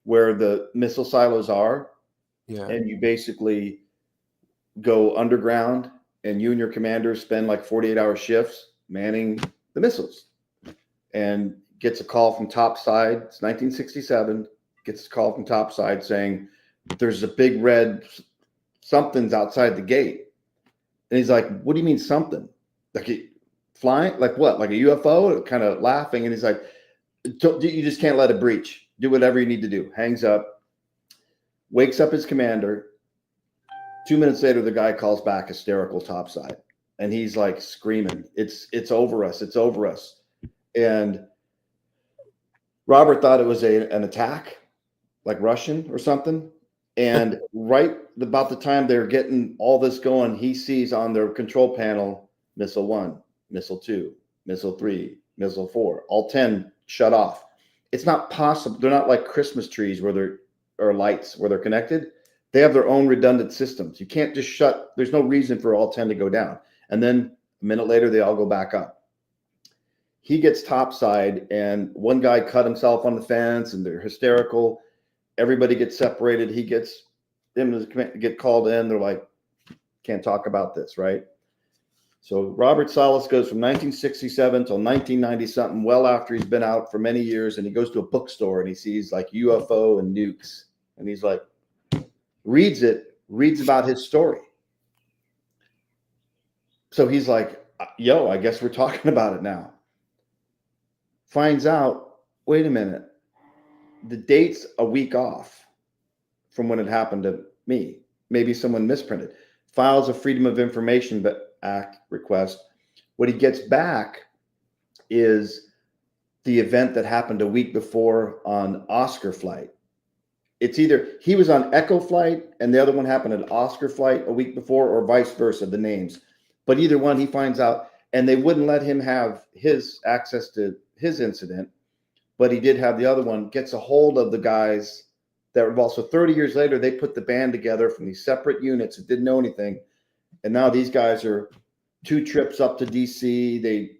D: where the missile silos are, and you basically go underground, and you and your commander spend like 48-hour shifts manning the missiles, and gets a call from topside. It's 1967. Gets a call from topside saying there's a big red something's outside the gate, and he's like, "What do you mean something? Like flying? Like what? Like a UFO?" Kind of laughing, and he's like, "You just can't let it breach. Do whatever you need to do." Hangs up. Wakes up his commander. 2 minutes later, the guy calls back hysterical topside, and he's like screaming, "It's over us! It's over us!" And Robert thought it was an attack, like Russian or something. And right about the time they're getting all this going, he sees on their control panel, missile 1, missile 2, missile 3, missile 4, all 10 shut off. It's not possible. They're not like Christmas trees where there are lights where they're connected. They have their own redundant systems. You can't just shut. There's no reason for all 10 to go down. And then a minute later, they all go back up. He gets topside, and one guy cut himself on the fence, and they're hysterical. Everybody gets separated. He gets them to get called in. They're like, "Can't talk about this," right? So Robert Salas goes from 1967 till 1990 something, well after he's been out for many years, and he goes to a bookstore and he sees like UFO and nukes, and he's like, reads about his story. So he's like, "Yo, I guess we're talking about it now." Finds out, wait a minute, the date's a week off from when it happened to me. Maybe someone misprinted. Files a Freedom of Information Act request. What he gets back is the event that happened a week before on Oscar flight. It's either he was on Echo flight and the other one happened at Oscar flight a week before, or vice versa, the names. But either one, he finds out, and they wouldn't let him have his access to his incident, but he did have the other one. Gets a hold of the guys that were involved. So 30 years later, they put the band together from these separate units that didn't know anything. And now these guys are 2 trips up to DC. They,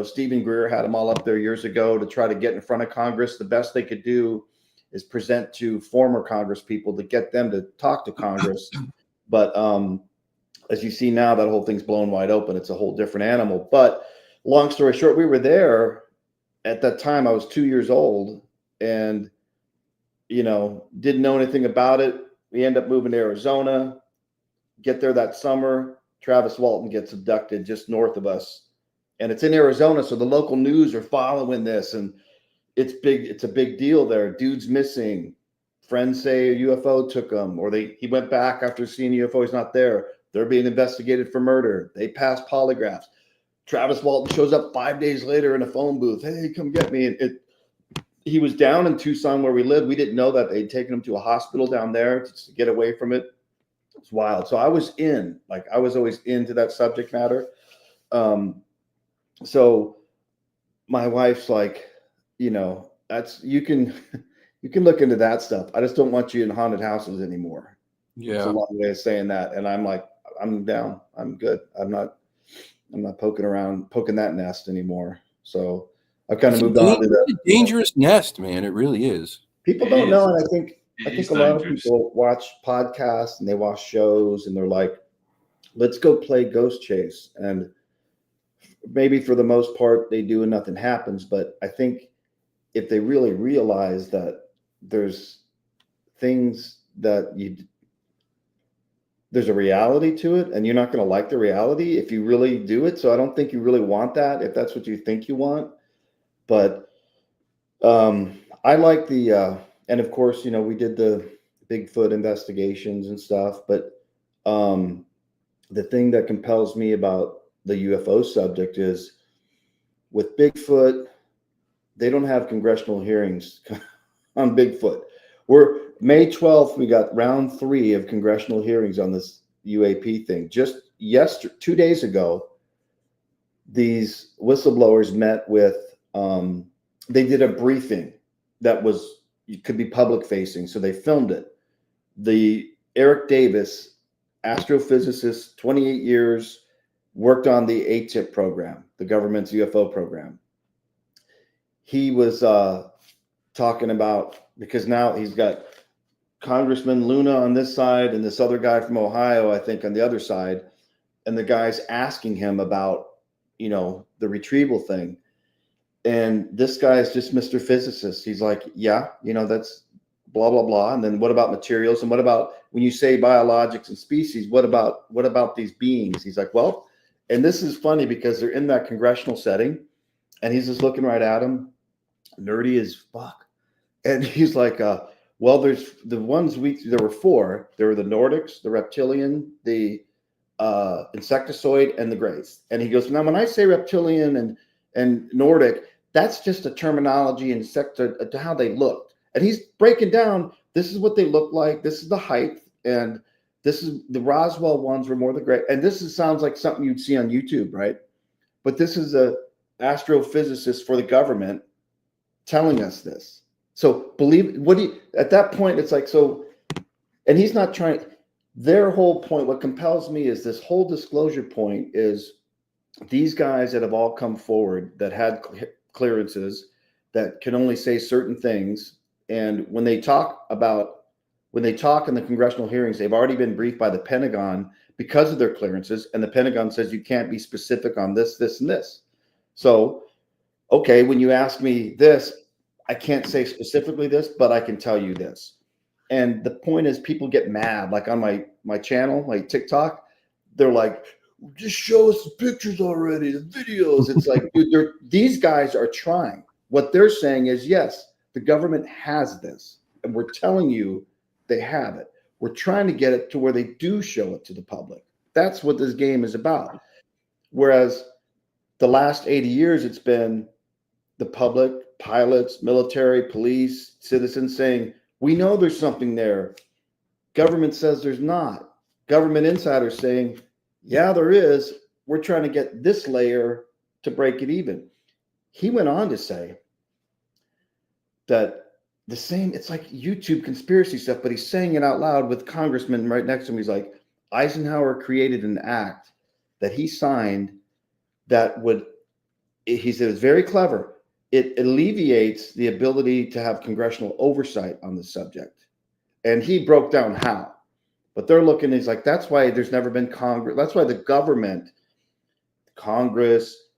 D: Stephen Greer had them all up there years ago to try to get in front of Congress. The best they could do is present to former Congress people to get them to talk to Congress. But as you see now, that whole thing's blown wide open. It's a whole different animal. But long story short, we were there at that time. I was 2 years old and, didn't know anything about it. We end up moving to Arizona, get there that summer. Travis Walton gets abducted just north of us. And it's in Arizona, so the local news are following this, and it's big. It's a big deal there. Dude's missing. Friends say a UFO took him, or he went back after seeing UFO. He's not there. They're being investigated for murder. They passed polygraphs. Travis Walton shows up 5 days later in a phone booth. "Hey, come get me." He was down in Tucson where we lived. We didn't know that they'd taken him to a hospital down there to get away from it. It's wild. So I was always into that subject matter. So my wife's like, that's, you can look into that stuff. I just don't want you in haunted houses anymore.
B: Yeah.
D: It's a long way of saying that. And I'm like, I'm down. I'm good. I'm not poking that nest anymore. So I've kind of moved on to that.
B: Dangerous nest, man. It really is.
D: People don't know. And I think a lot of people watch podcasts and they watch shows and they're like, let's go play Ghost Chase. And maybe for the most part they do and nothing happens. But I think if they really realize that there's things that there's a reality to it, and you're not going to like the reality if you really do it. So I don't think you really want that if that's what you think you want. But I like and of course, we did the Bigfoot investigations and stuff. But the thing that compels me about the UFO subject is with Bigfoot, they don't have congressional hearings on Bigfoot. May 12th, we got round 3 of congressional hearings on this UAP thing. Just 2 days ago, these whistleblowers met with, they did a briefing that could be public facing. So they filmed it. The Eric Davis, astrophysicist, 28 years, worked on the ATIP program, the government's UFO program. He was talking about, because now he's got Congressman Luna on this side and this other guy from Ohio, I think, on the other side. And the guy's asking him about, the retrieval thing. And this guy is just Mr. Physicist. He's like, yeah, that's blah, blah, blah. And then what about materials? And what about when you say biologics and species, what about these beings? He's like, well, and this is funny because they're in that congressional setting and he's just looking right at him, nerdy as fuck. And he's like, well, there's the ones there were 4. There were the Nordics, the reptilian, the insectoid, and the grays. And he goes, now when I say reptilian and Nordic, that's just a terminology and to how they looked. And he's breaking down, this is what they look like, this is the height, and this is the Roswell ones were more the gray. And sounds like something you'd see on YouTube, right? But this is a astrophysicist for the government telling us this. So at that point, it's like, so, and he's not trying, their whole point, what compels me is this whole disclosure point is these guys that have all come forward that had clearances that can only say certain things. And when they talk in the congressional hearings, they've already been briefed by the Pentagon because of their clearances. And the Pentagon says you can't be specific on this, this, and this. So, okay, when you ask me this, I can't say specifically this, but I can tell you this. And the point is people get mad, like on my channel, like TikTok, they're like, just show us the pictures already, the videos. It's like, dude, these guys are trying. What they're saying is, yes, the government has this, and we're telling you they have it. We're trying to get it to where they do show it to the public. That's what this game is about. Whereas the last 80 years, it's been the public, pilots, military, police, citizens saying, we know there's something there. Government says there's not. Government insiders saying, yeah, there is. We're trying to get this layer to break it even. He went on to say that it's like YouTube conspiracy stuff, but he's saying it out loud with congressman right next to him. He's like, Eisenhower created an act that he signed that he said, it's very clever. It alleviates the ability to have congressional oversight on the subject. And he broke down how. But they're looking, he's like, that's why there's never been Congress. That's why the government, Congress,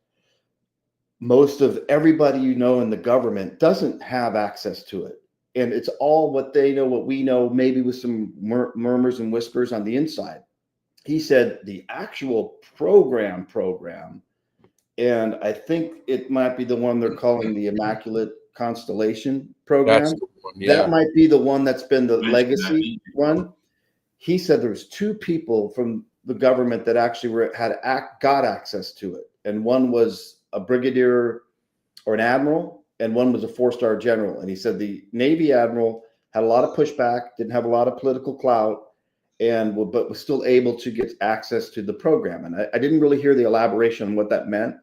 D: most of everybody in the government doesn't have access to it. And it's all what they know, what we know, maybe with some murmurs and whispers on the inside. He said the actual program, and I think it might be the one they're calling the Immaculate Constellation program.
B: That's the one, yeah.
D: That might be the one that's been the legacy one. He said there was 2 people from the government that actually got access to it. And one was a brigadier or an admiral, and one was a 4-star general. And he said the Navy admiral had a lot of pushback, didn't have a lot of political clout, but was still able to get access to the program. And I didn't really hear the elaboration on what that meant.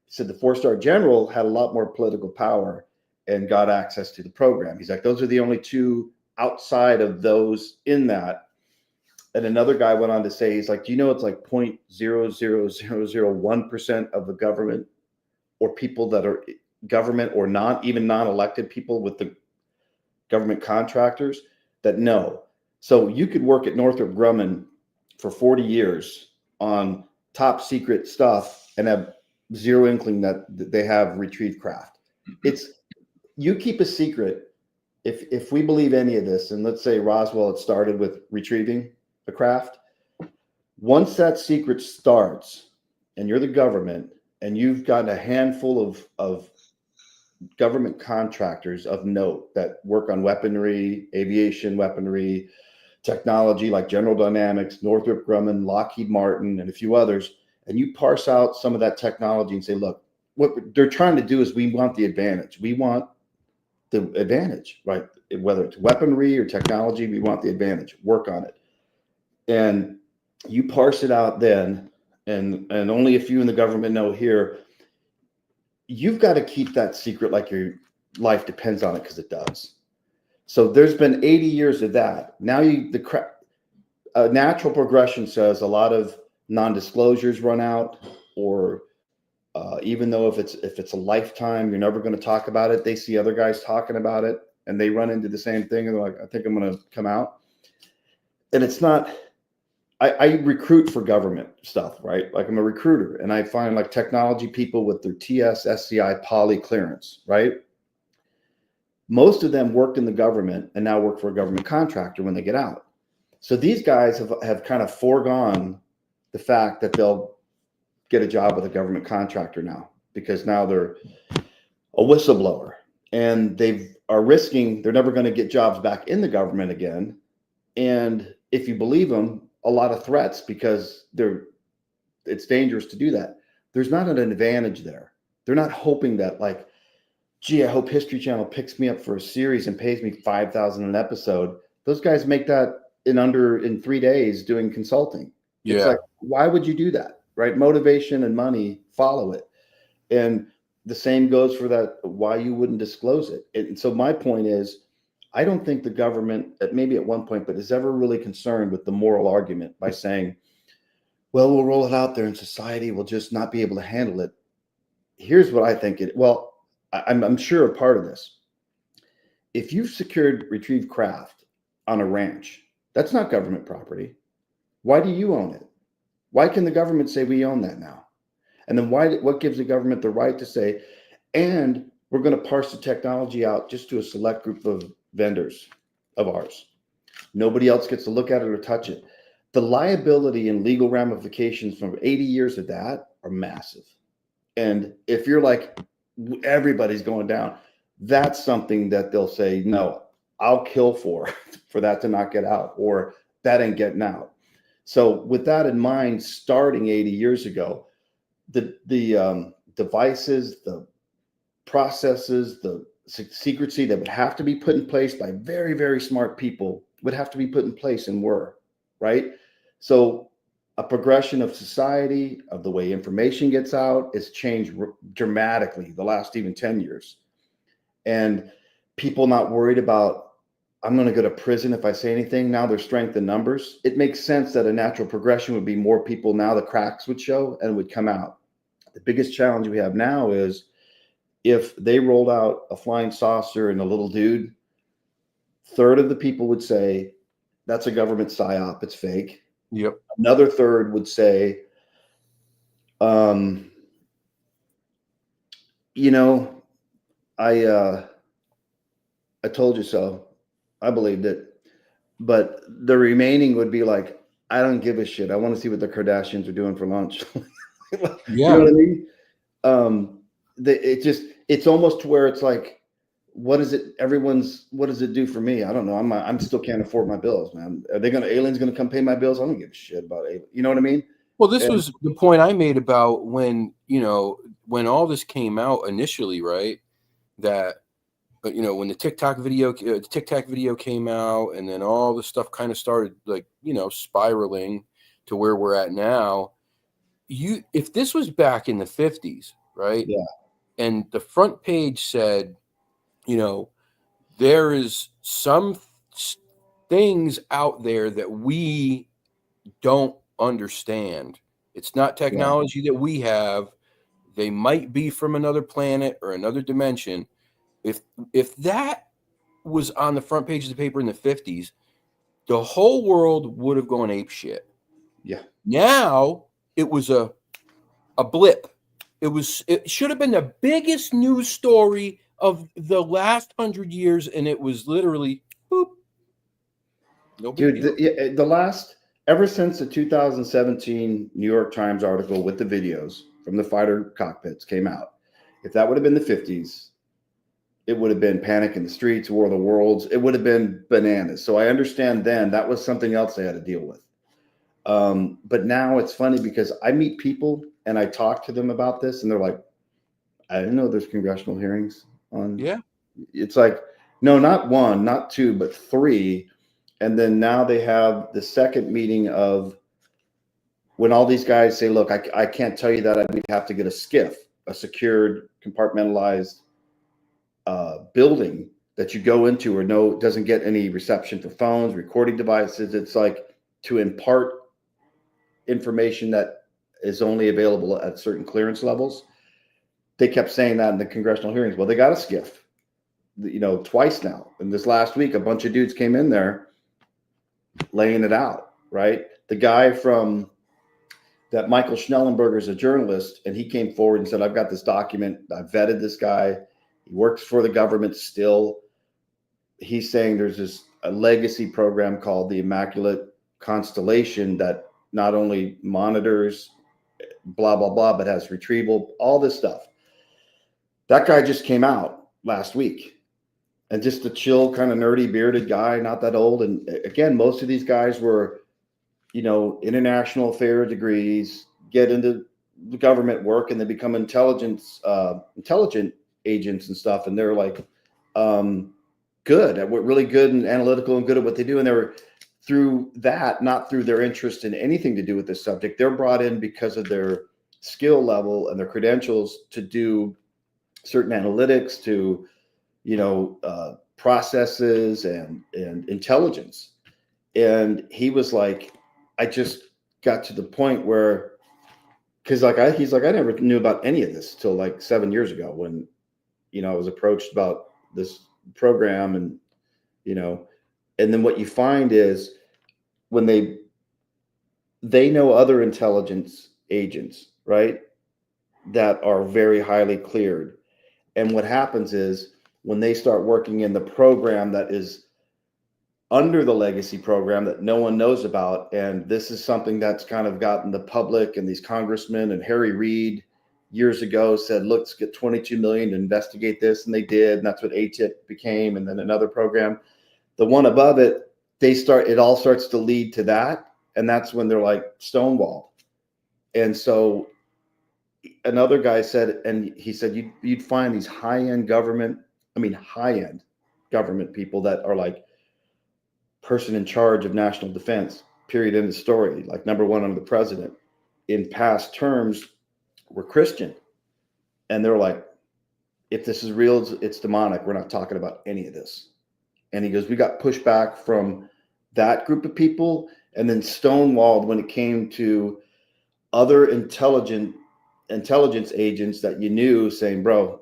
D: He said the 4-star general had a lot more political power and got access to the program. He's like, those are the only 2 outside of those in that. And another guy went on to say, he's like, do you know it's like 0.00001% of the government or people that are government or even non-elected people with the government contractors that know. So you could work at Northrop Grumman for 40 years on top secret stuff and have zero inkling that they have retrieved craft. You keep a secret. If we believe any of this, and let's say Roswell had started with retrieving the craft, once that secret starts and you're the government and you've got a handful of government contractors of note that work on weaponry, aviation weaponry, technology like General Dynamics, Northrop Grumman, Lockheed Martin, and a few others, and you parse out some of that technology and say, look, what they're trying to do is we want the advantage. We want the advantage, right? whether it's weaponry or technology, we want the advantage. Work on it. And you parse it out then, and only a few in the government know here. You've got to keep that secret like your life depends on it, because it does. So there's been 80 years of that. Now natural progression says a lot of non-disclosures run out, or even though if it's a lifetime, you're never going to talk about it. They see other guys talking about it, and they run into the same thing, and they're like, I think I'm going to come out. And it's not. I recruit for government stuff, right? Like I'm a recruiter, and I find like technology people with their TS, SCI, poly clearance, right? Most of them worked in the government and now work for a government contractor when they get out. So these guys have kind of foregone the fact that they'll get a job with a government contractor now, because now they're a whistleblower, and they are risking they're never going to get jobs back in the government again. And if you believe them, a lot of threats, because it's dangerous to do that. There's not an advantage there. They're not hoping that, like, gee, I hope History Channel picks me up for a series and pays me $5,000 an episode. Those guys make that in 3 days doing consulting.
B: Yeah.
D: It's like, why would you do that? Right? Motivation and money follow it. And the same goes for that, why you wouldn't disclose it. And so my point is, I don't think the government, maybe at one point, but is ever really concerned with the moral argument by saying, well, we'll roll it out there and society will just not be able to handle it. Here's what I think I'm sure a part of this. If you've secured retrieved craft on a ranch, that's not government property. Why do you own it? Why can the government say we own that now? And then what gives the government the right to say, and we're going to parse the technology out just to a select group of vendors of ours. Nobody else gets to look at it or touch it. The liability and legal ramifications from 80 years of that are massive. And if you're like, everybody's going down, that's something that they'll say, no, I'll kill for that to not get out, or that ain't getting out. So with that in mind, starting 80 years ago, the devices, the processes, the secrecy that would have to be put in place by very, very smart people would have to be put in place, and were, right? So a progression of society, of the way information gets out, has changed dramatically the last even 10 years. And people not worried about, I'm going to go to prison if I say anything. Now there's strength in numbers. It makes sense that a natural progression would be more people now the cracks would show and would come out. The biggest challenge we have now is, if they rolled out a flying saucer and a little dude, third of the people would say, that's a government psyop, it's fake.
B: Yep.
D: Another third would say, I told you so. I believed it. But the remaining would be like, I don't give a shit. I want to see what the Kardashians are doing for lunch.
B: Yeah.
D: You know what I mean? It's almost to where it's like, what does it do for me? I don't know. I'm still can't afford my bills, man. Aliens gonna come pay my bills? I don't give a shit about aliens. You know what I mean?
B: Well, this was the point I made about when all this came out initially, right? That, when the TikTok video came out, and then all the stuff kind of started spiraling to where we're at now. If this was back in the 50s, right?
D: Yeah.
B: And the front page said, there is some things out there that we don't understand. It's not technology that we have. They might be from another planet or another dimension. If that was on the front page of the paper in the 50s, the whole world would have gone ape shit.
D: Yeah.
B: Now it was a blip. It should have been the biggest news story of the last 100 years, and it was literally boop. No big deal.
D: Ever since the 2017 New York Times article with the videos from the fighter cockpits came out, if that would have been the 50s, it would have been Panic in the Streets, War of the Worlds. It would have been bananas. So I understand then that was something else they had to deal with. But now it's funny because I meet people and I talk to them about this, and they're like, I didn't know there's congressional hearings on.
B: Yeah.
D: It's like, No, not one, not two, but three. And then now they have the second meeting of when all these guys say, look, I can't tell you that. We'd have to get a SCIF, a secured, compartmentalized building that you go into, or no, doesn't get any reception for phones, recording devices. It's like to impart information that is only available at certain clearance levels. They kept saying that in the congressional hearings. Well, they got a SCIF, twice now. And this last week, a bunch of dudes came in there laying it out, right? The guy from that, Michael Schnellenberger, is a journalist, and he came forward and said, I've got this document. I vetted this guy. He works for the government still. He's saying there's a legacy program called the Immaculate Constellation that not only monitors blah, blah, blah, but has retrieval, all this stuff. That guy just came out last week, and just a chill, kind of nerdy, bearded guy, not that old. And again, most of these guys were, international affairs degrees, get into the government work, and they become intelligent agents and stuff. And they're like, really good and analytical and good at what they do. And they were, through that, not through their interest in anything to do with this subject, they're brought in because of their skill level and their credentials to do certain analytics, to processes and intelligence. And he was like, I just got to the point where, because he's like, I never knew about any of this till like 7 years ago when, I was approached about this program. And, and then what you find is when they know other intelligence agents, right, that are very highly cleared. And what happens is when they start working in the program that is under the legacy program that no one knows about, and this is something that's kind of gotten the public and these congressmen, and Harry Reid years ago said, look, let's get 22 million to investigate this. And they did. And that's what ATIP became. And then another program, the one above it, it all starts to lead to that. And that's when they're like stonewalled. And so another guy said, and he said, you'd find these high-end government people that are like person in charge of national defense, period, end of story, like number one under the president, in past terms were Christian. And they're like, if this is real, it's demonic. We're not talking about any of this. And he goes, we got pushback from that group of people, and then stonewalled when it came to other intelligence agents that you knew, saying, bro,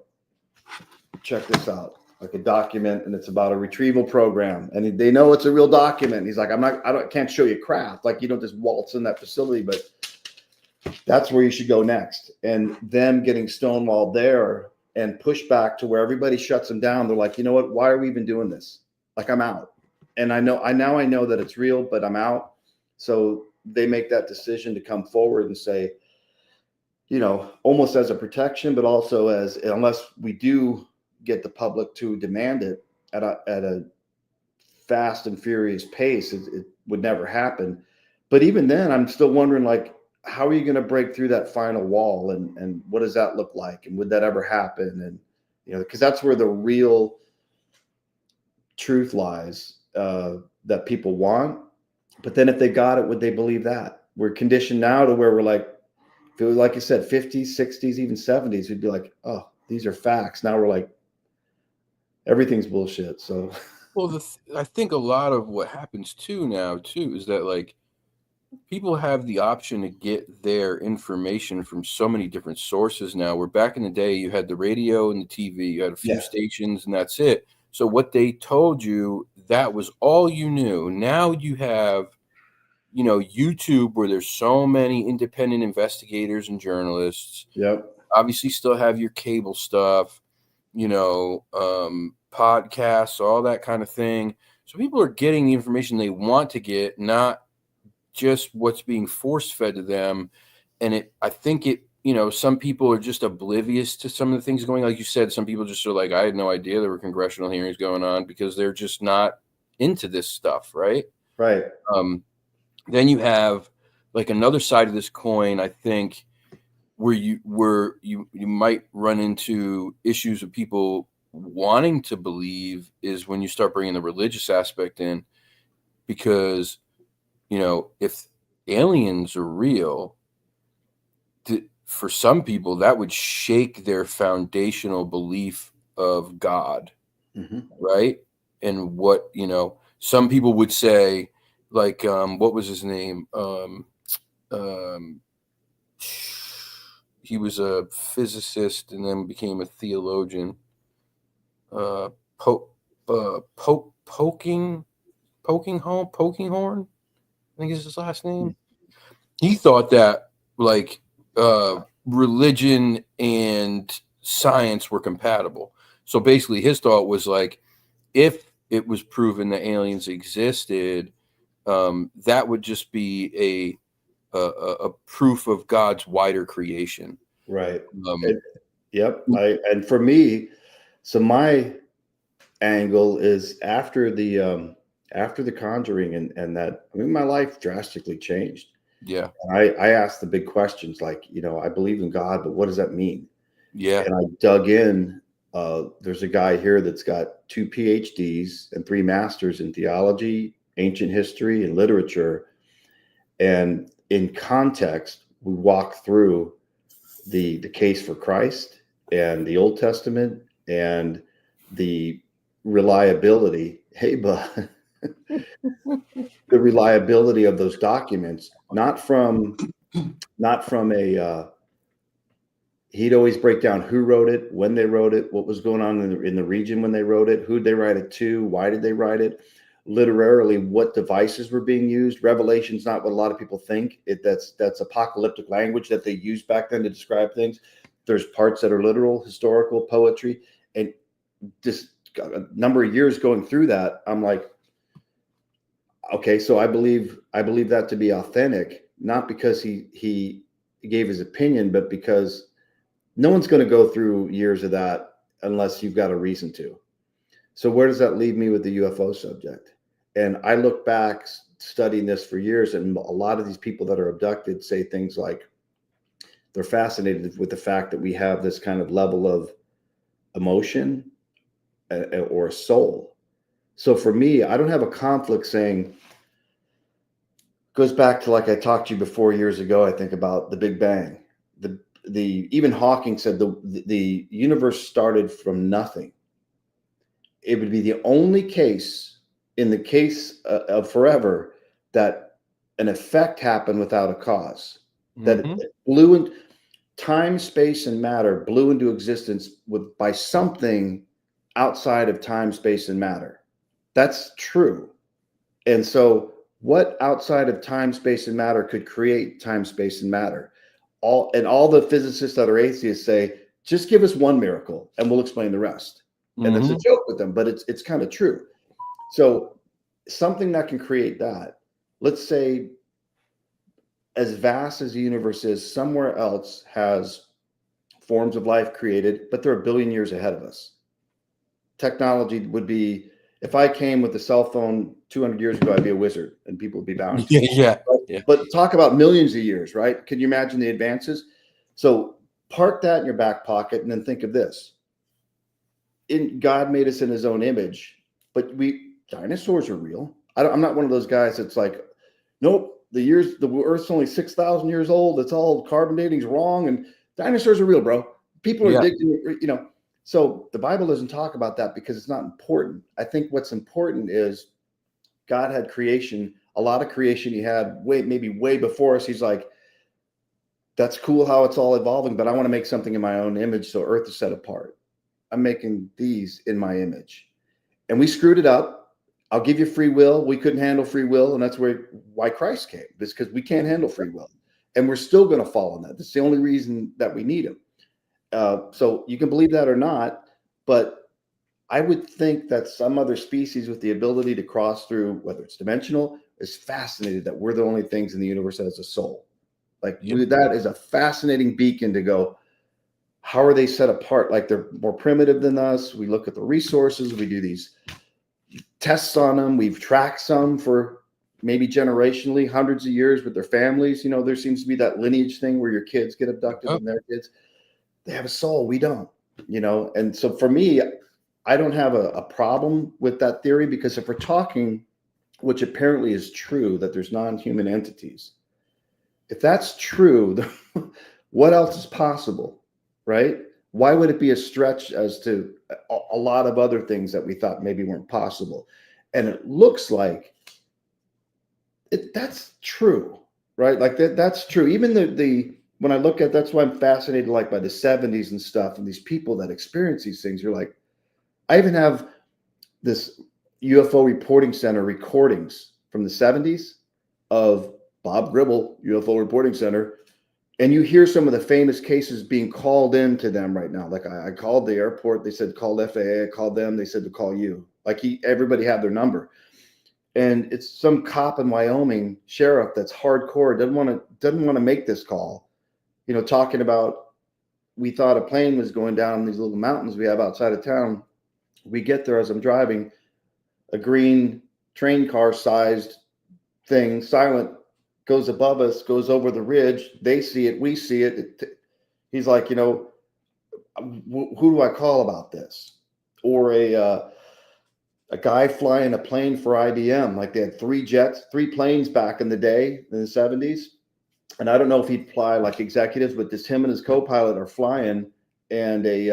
D: check this out, like a document, and it's about a retrieval program, and they know it's a real document. He's like, I can't show you crap. Like, you don't just waltz in that facility, but that's where you should go next. And them getting stonewalled there and pushed back to where everybody shuts them down. They're like, you know what? Why are we even doing this? Like, I'm out. And I know that it's real, but I'm out. So they make that decision to come forward and say, almost as a protection, but also as, unless we do get the public to demand it at a fast and furious pace, it would never happen. But even then, I'm still wondering, like, how are you going to break through that final wall, and what does that look like? And would that ever happen? And, because that's where the real truth lies, that people want. But then if they got it, would they believe that? We're conditioned now to where we're like, if it was, like you said, 50s, 60s, even 70s, we'd be like, oh, these are facts. Now we're like, everything's bullshit. So,
B: well, I think a lot of what happens now is that, like, people have the option to get their information from so many different sources now, where back in the day you had the radio and the TV, you had a few stations, and that's it. So what they told you, that was all you knew. Now you have, YouTube, where there's so many independent investigators and journalists.
D: Yep.
B: Obviously still have your cable stuff, podcasts, all that kind of thing. So people are getting the information they want to get, not just what's being force fed to them. And I think some people are just oblivious to some of the things going on. Like you said, some people just are like, I had no idea there were congressional hearings going on, because they're just not into this stuff. Right.
D: Right.
B: Then you have like another side of this coin, I think, where you might run into issues of people wanting to believe is when you start bringing the religious aspect in, because, you know, if aliens are real, for some people that would shake their foundational belief of God, right? And what, you know, some people would say, like, what was his name? He was a physicist and then became a theologian. Pokinghorn, I think is his last name. He thought that, like, religion and science were compatible. So basically his thought was like, if it was proven that aliens existed, that would just be a proof of God's wider creation.
D: Right. Yep. And for me, so my angle is after the Conjuring and that, I mean, my life drastically changed.
B: Yeah.
D: And I asked the big questions, like, you know, I believe in God, but what does that mean?
B: Yeah.
D: And I dug in. There's a guy here that's got 2 PhDs and 3 masters in theology, ancient history, and literature. And in context, we walk through the case for Christ and the Old Testament and the reliability. Hey, bud. The reliability of those documents, not from a he'd always break down who wrote it, when they wrote it, what was going on in the region when they wrote it, who'd they write it to, why did they write it, literarily what devices were being used. Revelation's not what a lot of people think. That's apocalyptic language that they used back then to describe things. There's parts that are literal, historical, poetry, and just a number of years going through that, I'm like, okay, so I believe that to be authentic, not because he gave his opinion, but because no one's going to go through years of that unless you've got a reason to. So where does that leave me with the UFO subject? And I look back studying this for years, and a lot of these people that are abducted say things like they're fascinated with the fact that we have this kind of level of emotion or soul. So for me, I don't have a conflict saying, goes back to, like I talked to you before years ago, I think, about the Big Bang. The even Hawking said the universe started from nothing. It would be the only case in the case of forever that an effect happened without a cause. That it blew in time, space, and matter blew into existence by something outside of time, space, and matter. That's true. And so what outside of time, space, and matter could create time, space, and matter? All the physicists that are atheists say, just give us one miracle and we'll explain the rest. And it's a joke with them, but it's kind of true. So something that can create that, let's say, as vast as the universe is, somewhere else has forms of life created, but they're a billion years ahead of us. Technology would be, if I came with a cell phone 200 years ago, I'd be a wizard and people would be bowing.
B: Yeah.
D: But talk about millions of years, right? Can you imagine the advances? So park that in your back pocket and then think of this. God made us in his own image, but dinosaurs are real. I'm not one of those guys that's like, nope, the Earth's only 6,000 years old. It's all carbon dating's wrong. And dinosaurs are real, bro. People are digging, you know. So the Bible doesn't talk about that because it's not important. I think what's important is God had creation, a lot of creation he had maybe way before us. He's like, that's cool how it's all evolving, but I want to make something in my own image. So Earth is set apart. I'm making these in my image. And we screwed it up. I'll give you free will. We couldn't handle free will. And that's why Christ came. It's because we can't handle free will. And we're still going to fall in that. That's the only reason that we need him. So you can believe that or not, but I would think that some other species with the ability to cross through, whether it's dimensional, is fascinated that we're the only things in the universe that has a soul. Like that is a fascinating beacon to go, how are they set apart? Like they're more primitive than us. We look at the resources. We do these tests on them. We've tracked some for maybe generationally, hundreds of years with their families. You know, there seems to be that lineage thing where your kids get abducted and their kids. They have a soul. We don't, you know? And so for me, I don't have a problem with that theory, because if we're talking, which apparently is true, that there's non-human entities, if that's true, what else is possible, right? Why would it be a stretch as to a lot of other things that we thought maybe weren't possible? And it looks like that's true, right? Like that's true. Even the when I look at, that's why I'm fascinated, like by the 70s and stuff, and these people that experience these things. You're like, I even have this UFO reporting center recordings from the 70s of Bob Gribble, UFO reporting center. And you hear some of the famous cases being called into them right now. Like I called the airport. They said, call FAA. I called them. They said to call you. Like everybody had their number. And it's some cop in Wyoming, sheriff, that's hardcore, doesn't want to make this call, talking about, we thought a plane was going down these little mountains we have outside of town. We get there, as I'm driving, a green train car sized thing, silent, goes above us, goes over the ridge. They see it, we see it. He's like, who do I call about this? Or a guy flying a plane for IBM. Like they had 3 planes back in the day in the 70s. And I don't know if he'd fly like executives, but just him and his co-pilot are flying. And he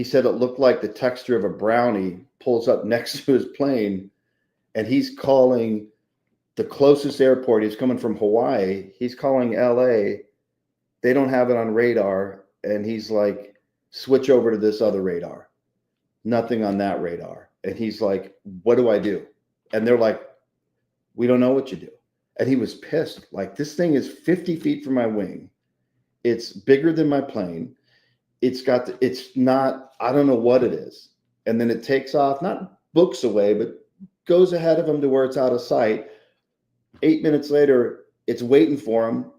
D: said it looked like the texture of a brownie pulls up next to his plane. And he's calling the closest airport. He's coming from Hawaii. He's calling LA. They don't have it on radar. And he's like, switch over to this other radar. Nothing on that radar. And he's like, what do I do? And they're like, we don't know what you do. And he was pissed. Like, this thing is 50 feet from my wing. It's bigger than my plane. It's not, I don't know what it is. And then it takes off, not books away, but goes ahead of him to where it's out of sight. 8 minutes later, it's waiting for him,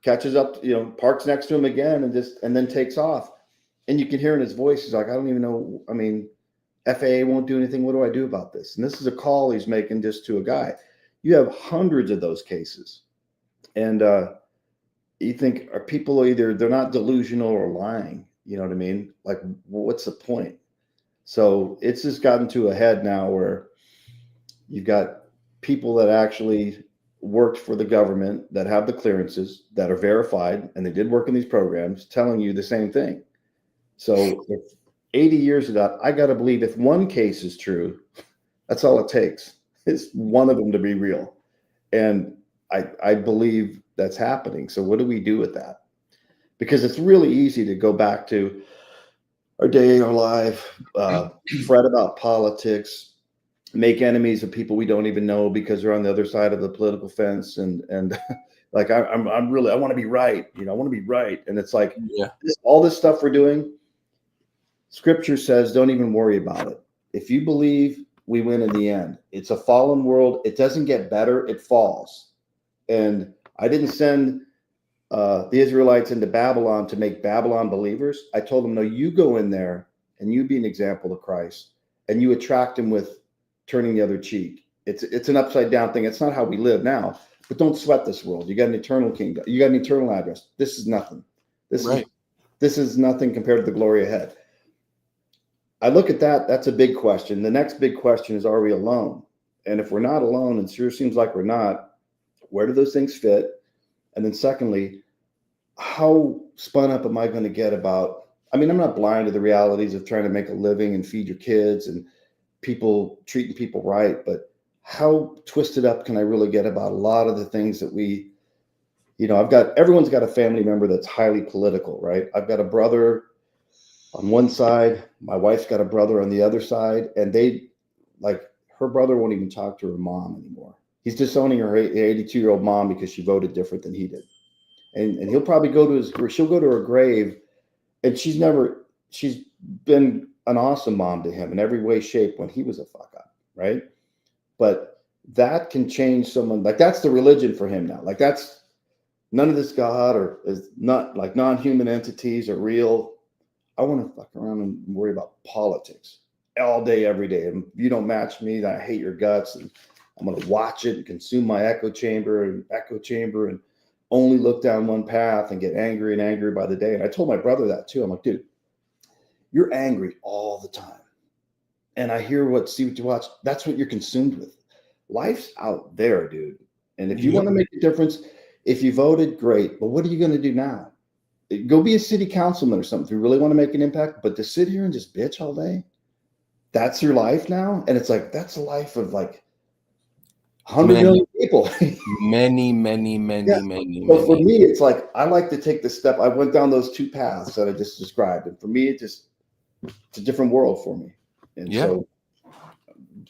D: catches up, parks next to him again, and then takes off. And you can hear in his voice, he's like, I don't even know. I mean, FAA won't do anything. What do I do about this? And this is a call he's making just to a guy. You have hundreds of those cases. And you think, are people either, they're not delusional or lying? You know what I mean? Like, what's the point? So it's just gotten to a head now where you've got people that actually worked for the government, that have the clearances, that are verified, and they did work in these programs, telling you the same thing. So if 80 years of that, I got to believe if one case is true, that's all it takes. It's one of them to be real. And I believe that's happening. So what do we do with that? Because it's really easy to go back to our day, our life, fret about politics, make enemies of people we don't even know because they're on the other side of the political fence. And like, I want to be right. I want to be right. And it's like, all this stuff we're doing, Scripture says, don't even worry about it. If you believe, we win in the end. It's a fallen world. It doesn't get better. It falls. And I didn't send the Israelites into Babylon to make Babylon believers. I told them, no, you go in there and you be an example of Christ, and you attract them with turning the other cheek. It's an upside down thing. It's not how we live now, but don't sweat this world. You got an eternal kingdom. You got an eternal address. This is nothing. This is nothing compared to the glory ahead. I look at that. That's a big question. The next big question is, are we alone? And if we're not alone, and it sure seems like we're not, where do those things fit? And then secondly, how spun up am I going to get about, I'm not blind to the realities of trying to make a living and feed your kids and people treating people right, but how twisted up can I really get about a lot of the things that everyone's got a family member that's highly political, right? I've got a brother on one side, my wife's got a brother on the other side, and her brother won't even talk to her mom anymore. He's disowning her 82-year-old mom because she voted different than he did. And he'll probably she'll go to her grave, and she's been an awesome mom to him in every way, shape when he was a fuck up, right? But that can change someone. Like, that's the religion for him now. Like, that's none of this God or is not like non-human entities are real. I want to fuck around and worry about politics all day, every day. And if you don't match me, then I hate your guts. And I'm going to watch it and consume my echo chamber and only look down one path and get angry and angry by the day. And I told my brother that too. I'm like, dude, you're angry all the time. And I hear see what you watch. That's what you're consumed with. Life's out there, dude. And if you want to make a difference, if you voted, great. But what are you going to do now? Go be a city councilman or something if you really want to make an impact. But to sit here and just bitch all day, that's your life now. And it's like, that's a life of like 100 million people.
B: many.
D: So for me, it's like, I like to take the step. I went down those two paths that I just described. And for me, it's a different world for me. And so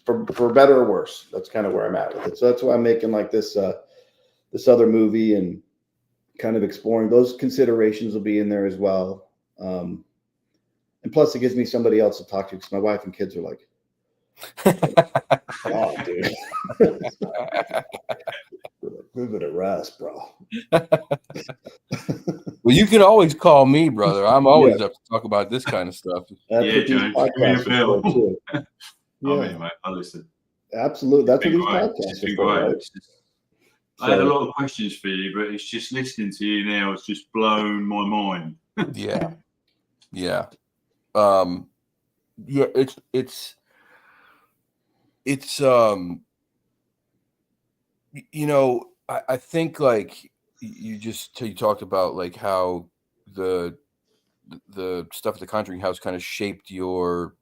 D: for better or worse, that's kind of where I'm at with it. So that's why I'm making like this other movie, and kind of exploring those considerations will be in there as well. And plus it gives me somebody else to talk to, because my wife and kids are like, oh, dude. Move it a rest, bro.
B: Well, you can always call me, brother. I'm always up to talk about this kind of stuff.
D: That's what these podcasts are for, too.
C: I mean, mate, I listen.
D: Absolutely. That's what these podcasts are for, right?
C: I had a lot of questions for you, but it's just listening to you now. It's just blown my mind.
B: Yeah. It's you know, I think like you talked about like how the stuff at the Conjuring House kind of shaped your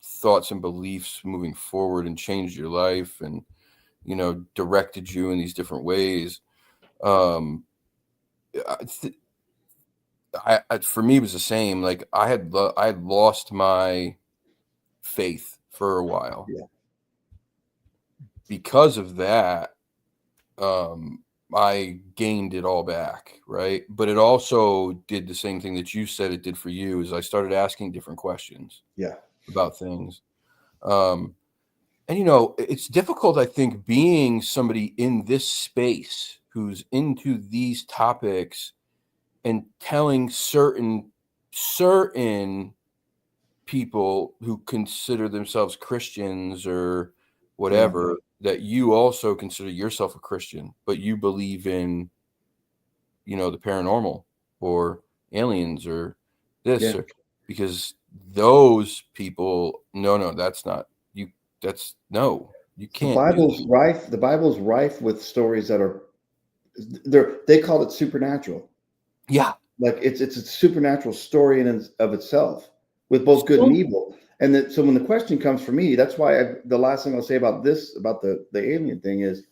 B: thoughts and beliefs moving forward and changed your life, and you know, directed you in these different ways. For me, it was the same. Like I had lost my faith for a while.
D: Yeah.
B: Because of that, I gained it all back, right? But it also did the same thing that you said it did for you, is I started asking different questions about things. And, you know, it's difficult, I think, being somebody in this space who's into these topics and telling certain people who consider themselves Christians or whatever, that you also consider yourself a Christian, but you believe in, you know, the paranormal or aliens or this, because those people, no, that's not you. You can't.
D: The Bible's rife with stories that are, they call it supernatural.
B: Yeah.
D: Like it's a supernatural story in and of itself, with both good and evil. And so when the question comes for me, that's why the last thing I'll say about the alien thing is,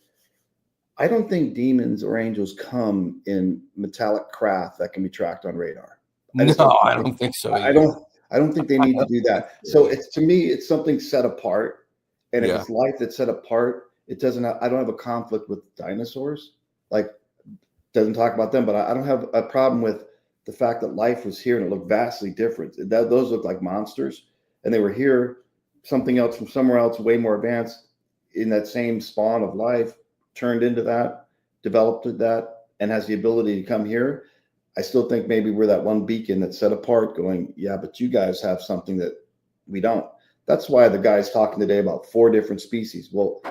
D: I don't think demons or angels come in metallic craft that can be tracked on radar.
B: I don't think so.
D: I don't think they need to do that. So to me, it's something set apart. And if it's life that's set apart, I don't have a conflict with dinosaurs. Like, doesn't talk about them, but I don't have a problem with the fact that life was here and it looked vastly different. Those look like monsters, and they were here, something else from somewhere else, way more advanced, in that same spawn of life, turned into that, developed that, and has the ability to come here. I still think maybe we're that one beacon that's set apart, going, yeah, but you guys have something that we don't. That's why the guy's talking today about 4 different species. Well,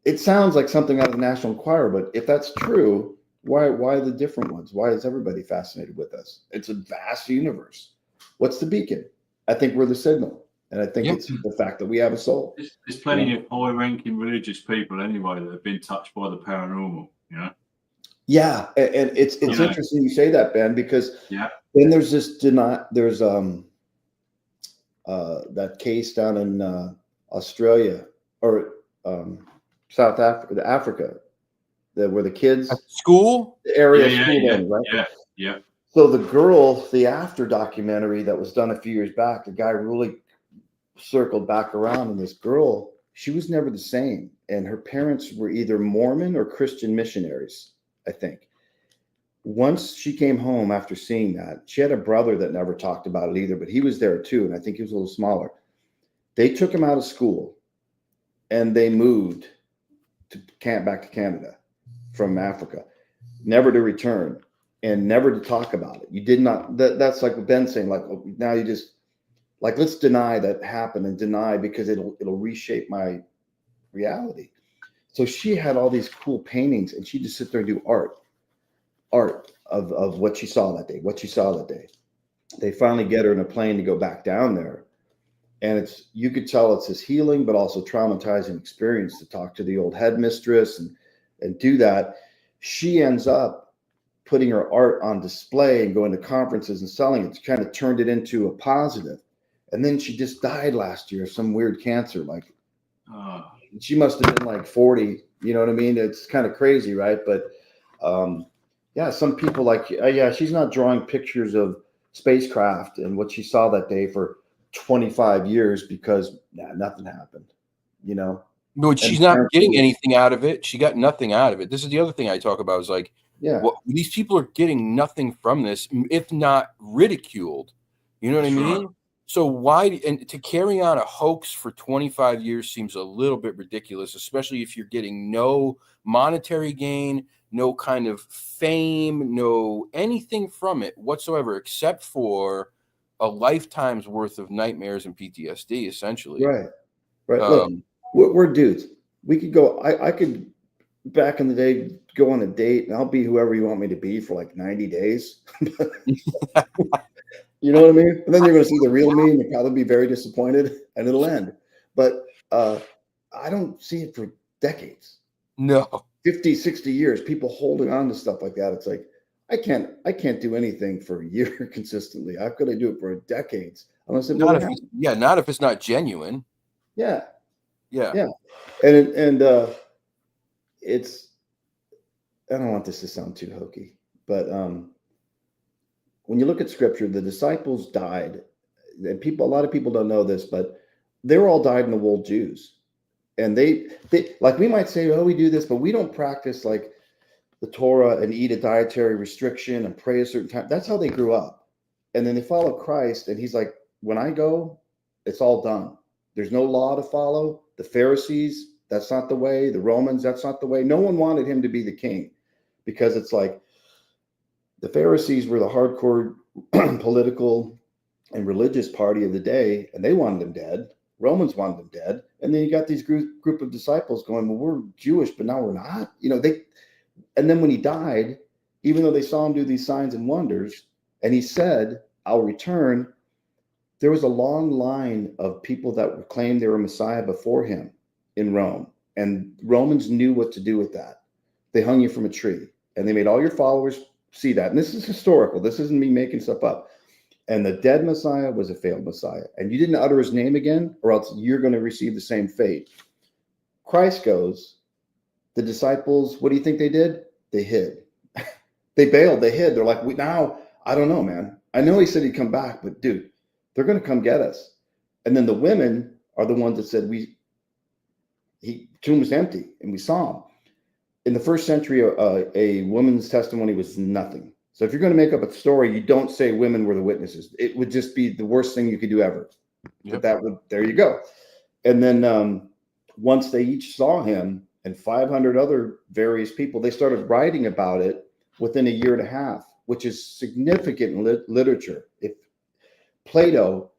D: it sounds like something out of the National Enquirer, but if that's true, why the different ones? Why is everybody fascinated with us? It's a vast universe. What's the beacon? I think we're the signal. And I think it's the fact that we have a soul.
C: There's plenty of high-ranking religious people anyway that have been touched by the paranormal, you know?
D: Yeah, and it's interesting you say that, Ben, because then there's that case down in Australia or South Africa, where the kids
B: school
D: right?
C: Yeah.
D: So the after documentary that was done a few years back, the guy really circled back around, and this girl, she was never the same, and her parents were either Mormon or Christian missionaries, I think. Once she came home after seeing that, she had a brother that never talked about it either, but he was there too, and I think he was a little smaller. They took him out of school, and they moved back to Canada from Africa, never to return and never to talk about it. You did not. That's like what Ben's saying. Like, now you just like, let's deny that happened, and deny because it'll reshape my reality. So she had all these cool paintings, and she just sit there and do art of what she saw that day, They finally get her in a plane to go back down there. And you could tell it's this healing, but also traumatizing experience to talk to the old headmistress and do that. She ends up putting her art on display and going to conferences and selling it. She kind of turned it into a positive. And then she just died last year of some weird cancer. Like she must have been like 40. You know what I mean? It's kind of crazy, right? But yeah, some people like, yeah, she's not drawing pictures of spacecraft and what she saw that day for 25 years because nothing happened, you know?
B: But she's not getting anything out of it. She got nothing out of it. This is the other thing I talk about is like, these people are getting nothing from this, if not ridiculed. You know what I mean? So why, and to carry on a hoax for 25 years seems a little bit ridiculous, especially if you're getting no monetary gain, no kind of fame, no anything from it whatsoever, except for a lifetime's worth of nightmares and PTSD, essentially.
D: Right. Look, we're dudes. We could go, I could back in the day go on a date and I'll be whoever you want me to be for like 90 days. You know what I mean? And then you're going to see the real me and you'll probably be very disappointed and it'll end. But I don't see it for decades.
B: No.
D: 50, 60 years, people holding on to stuff like that. It's like, I can't do anything for a year consistently. I've got to do it for decades. Unless it
B: not if it's not genuine.
D: Yeah.
B: And
D: it's, I don't want this to sound too hokey, but when you look at scripture, the disciples died, and a lot of people don't know this, but they were all dyed-in-the-wool Jews. And they like, we might say, oh, we do this, but we don't practice like the Torah and eat a dietary restriction and pray a certain time. That's how they grew up. And then they follow Christ. And he's like, when I go, it's all done. There's no law to follow. The Pharisees, that's not the way. The Romans, that's not the way. No one wanted him to be the king because it's like the Pharisees were the hardcore political and religious party of the day, and they wanted him dead. Romans wanted him dead. And then you got these group of disciples going, well, we're Jewish, but now we're not. You know, and then when he died, even though they saw him do these signs and wonders, and he said, I'll return, there was a long line of people that claimed they were Messiah before him in Rome. And Romans knew what to do with that. They hung you from a tree, and they made all your followers see that. And this is historical. This isn't me making stuff up. And the dead Messiah was a failed Messiah. And you didn't utter his name again, or else you're going to receive the same fate. Christ goes, the disciples, what do you think they did? They hid. They bailed. They hid. They're like, now, I don't know, man. I know he said he'd come back, but dude, they're going to come get us. And then the women are the ones that said, tomb was empty, and we saw him. In the first century, a woman's testimony was nothing. So if you're going to make up a story, you don't say women were the witnesses. It would just be the worst thing you could do ever. Yep. But there you go. And then once they each saw him and 500 other various people, they started writing about it within a year and a half, which is significant literature. If Plato,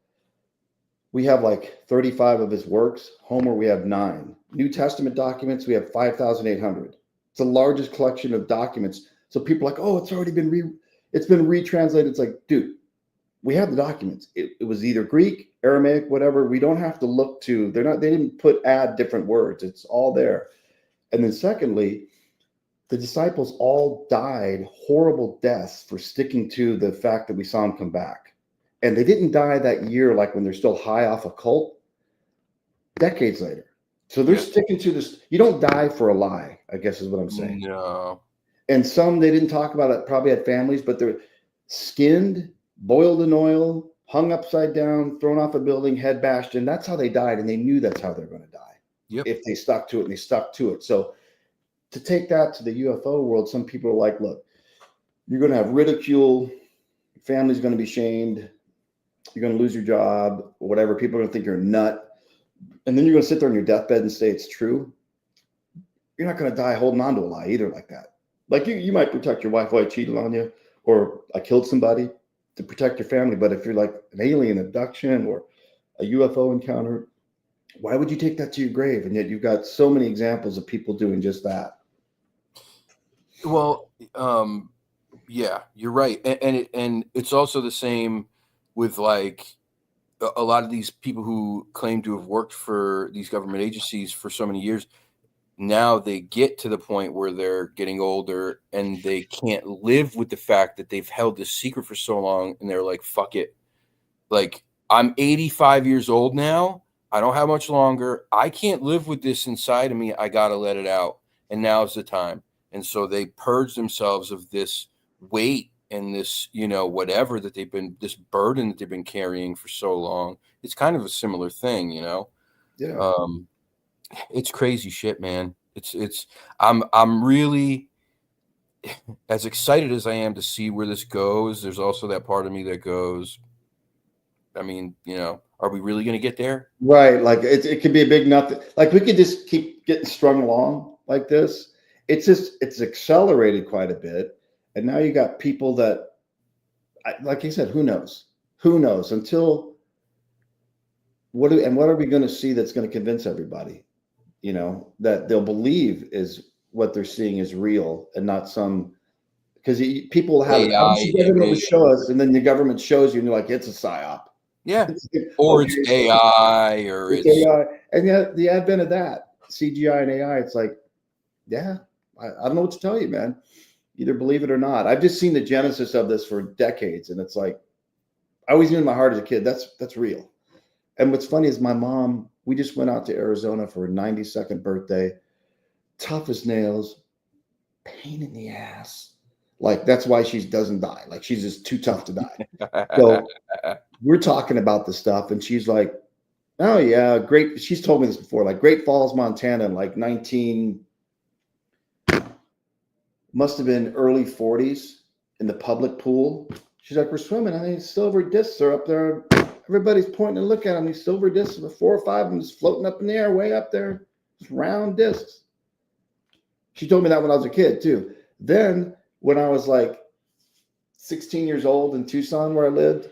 D: we have like 35 of his works. Homer, we have 9. New Testament documents, we have 5,800. It's the largest collection of documents. So people are like, oh, it's already been retranslated. It's like, dude, we have the documents. It was either Greek, Aramaic, whatever. We don't have to look to, they didn't add different words. It's all there. And then secondly, the disciples all died horrible deaths for sticking to the fact that we saw him come back. And they didn't die that year, like when they're still high off a cult, decades later. So they're sticking to this. You don't die for a lie, I guess is what I'm saying.
B: No.
D: And some, they didn't talk about it, probably had families, but they're skinned, boiled in oil, hung upside down, thrown off a building, head bashed in. That's how they died. And they knew that's how they're going to die.
B: Yep.
D: If they stuck to it, and they stuck to it. So to take that to the UFO world, some people are like, look, you're going to have ridicule. Your family's going to be shamed. You're going to lose your job, or whatever. People are going to think you're a nut. And then you're going to sit there on your deathbed and say it's true. You're not going to die holding on to a lie either like that. Like you might protect your wife while I cheated on you, or I killed somebody to protect your family. But if you're like an alien abduction or a UFO encounter, why would you take that to your grave? And yet you've got so many examples of people doing just that.
B: Well, yeah, you're right. And it's also the same with like a lot of these people who claim to have worked for these government agencies for so many years. Now they get to the point where they're getting older and they can't live with the fact that they've held this secret for so long, and they're like, fuck it. Like, I'm 85 years old now. I don't have much longer. I can't live with this inside of me. I got to let it out. And now's the time. And so they purge themselves of this weight and this, whatever that this burden that they've been carrying for so long. It's kind of a similar thing,
D: Yeah.
B: It's crazy shit, man. I'm really as excited as I am to see where this goes. There's also that part of me that goes, I mean, are we really going to get there?
D: Right. Like it could be a big nothing. Like we could just keep getting strung along like this. It's accelerated quite a bit. And now you got people that, like you said, who knows until what are we going to see that's going to convince everybody, that they'll believe is what they're seeing is real and not some, because people have it. The government will show us, and then the government shows you, and you're like, it's a psyop.
B: Yeah. Or it's AI, or it's
D: AI. And yet the advent of that CGI and AI, it's like, yeah, I don't know what to tell you, man. Either believe it or not. I've just seen the genesis of this for decades, and it's like, I always knew in my heart as a kid, that's real. And what's funny is my mom, we just went out to Arizona for her 92nd birthday, tough as nails, pain in the ass. Like, that's why she doesn't die. Like, she's just too tough to die. So we're talking about the stuff, and she's like, oh yeah, great. She's told me this before, like Great Falls, Montana, in like must have been early 40s in the public pool. She's like, we're swimming, and these silver discs are up there. Everybody's pointing and looking at them. These silver discs, with 4 or 5 of them just floating up in the air, way up there, just round discs. She told me that when I was a kid too. Then when I was like 16 years old in Tucson, where I lived,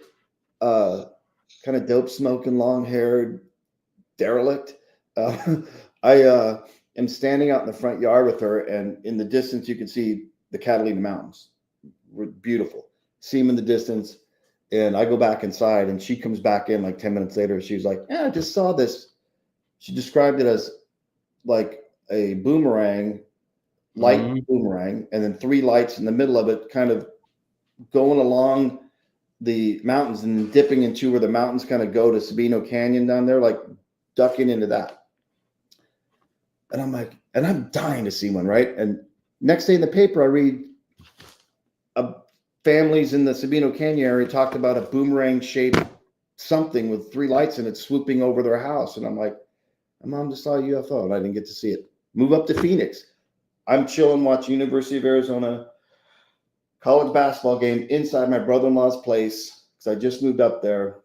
D: kind of dope smoking, long haired derelict, I am standing out in the front yard with her, and in the distance you can see the Catalina Mountains. Beautiful. See them in the distance. And I go back inside, and she comes back in like 10 minutes later. She's like, yeah, I just saw this. She described it as like a boomerang, light boomerang, and then 3 lights in the middle of it, kind of going along the mountains and dipping into where the mountains kind of go to Sabino Canyon down there, like ducking into that. And I'm like, and I'm dying to see one, right? And next day in the paper, I read families in the Sabino Canyon area talked about a boomerang shaped something with 3 lights in it swooping over their house. And I'm like, my mom just saw a UFO and I didn't get to see it. Move up to Phoenix. I'm chilling, watching University of Arizona college basketball game inside my brother-in-law's place because I just moved up there.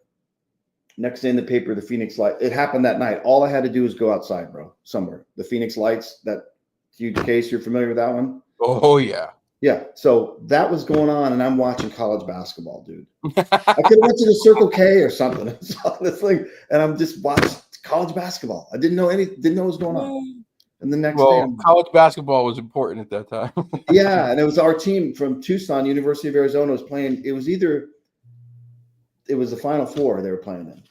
D: Next day in the paper, the Phoenix light. It happened that night. All I had to do was go outside, bro, somewhere. The Phoenix lights, that huge case. You're familiar with that one?
B: Oh yeah.
D: Yeah. So that was going on, and I'm watching college basketball, dude. I could have went to the Circle K or something and saw this thing, and I'm just watching college basketball. I didn't know what was going on. And the next day,
B: college basketball was important at that time.
D: Yeah, and it was our team from Tucson, University of Arizona, was playing. It was the Final Four they were playing in.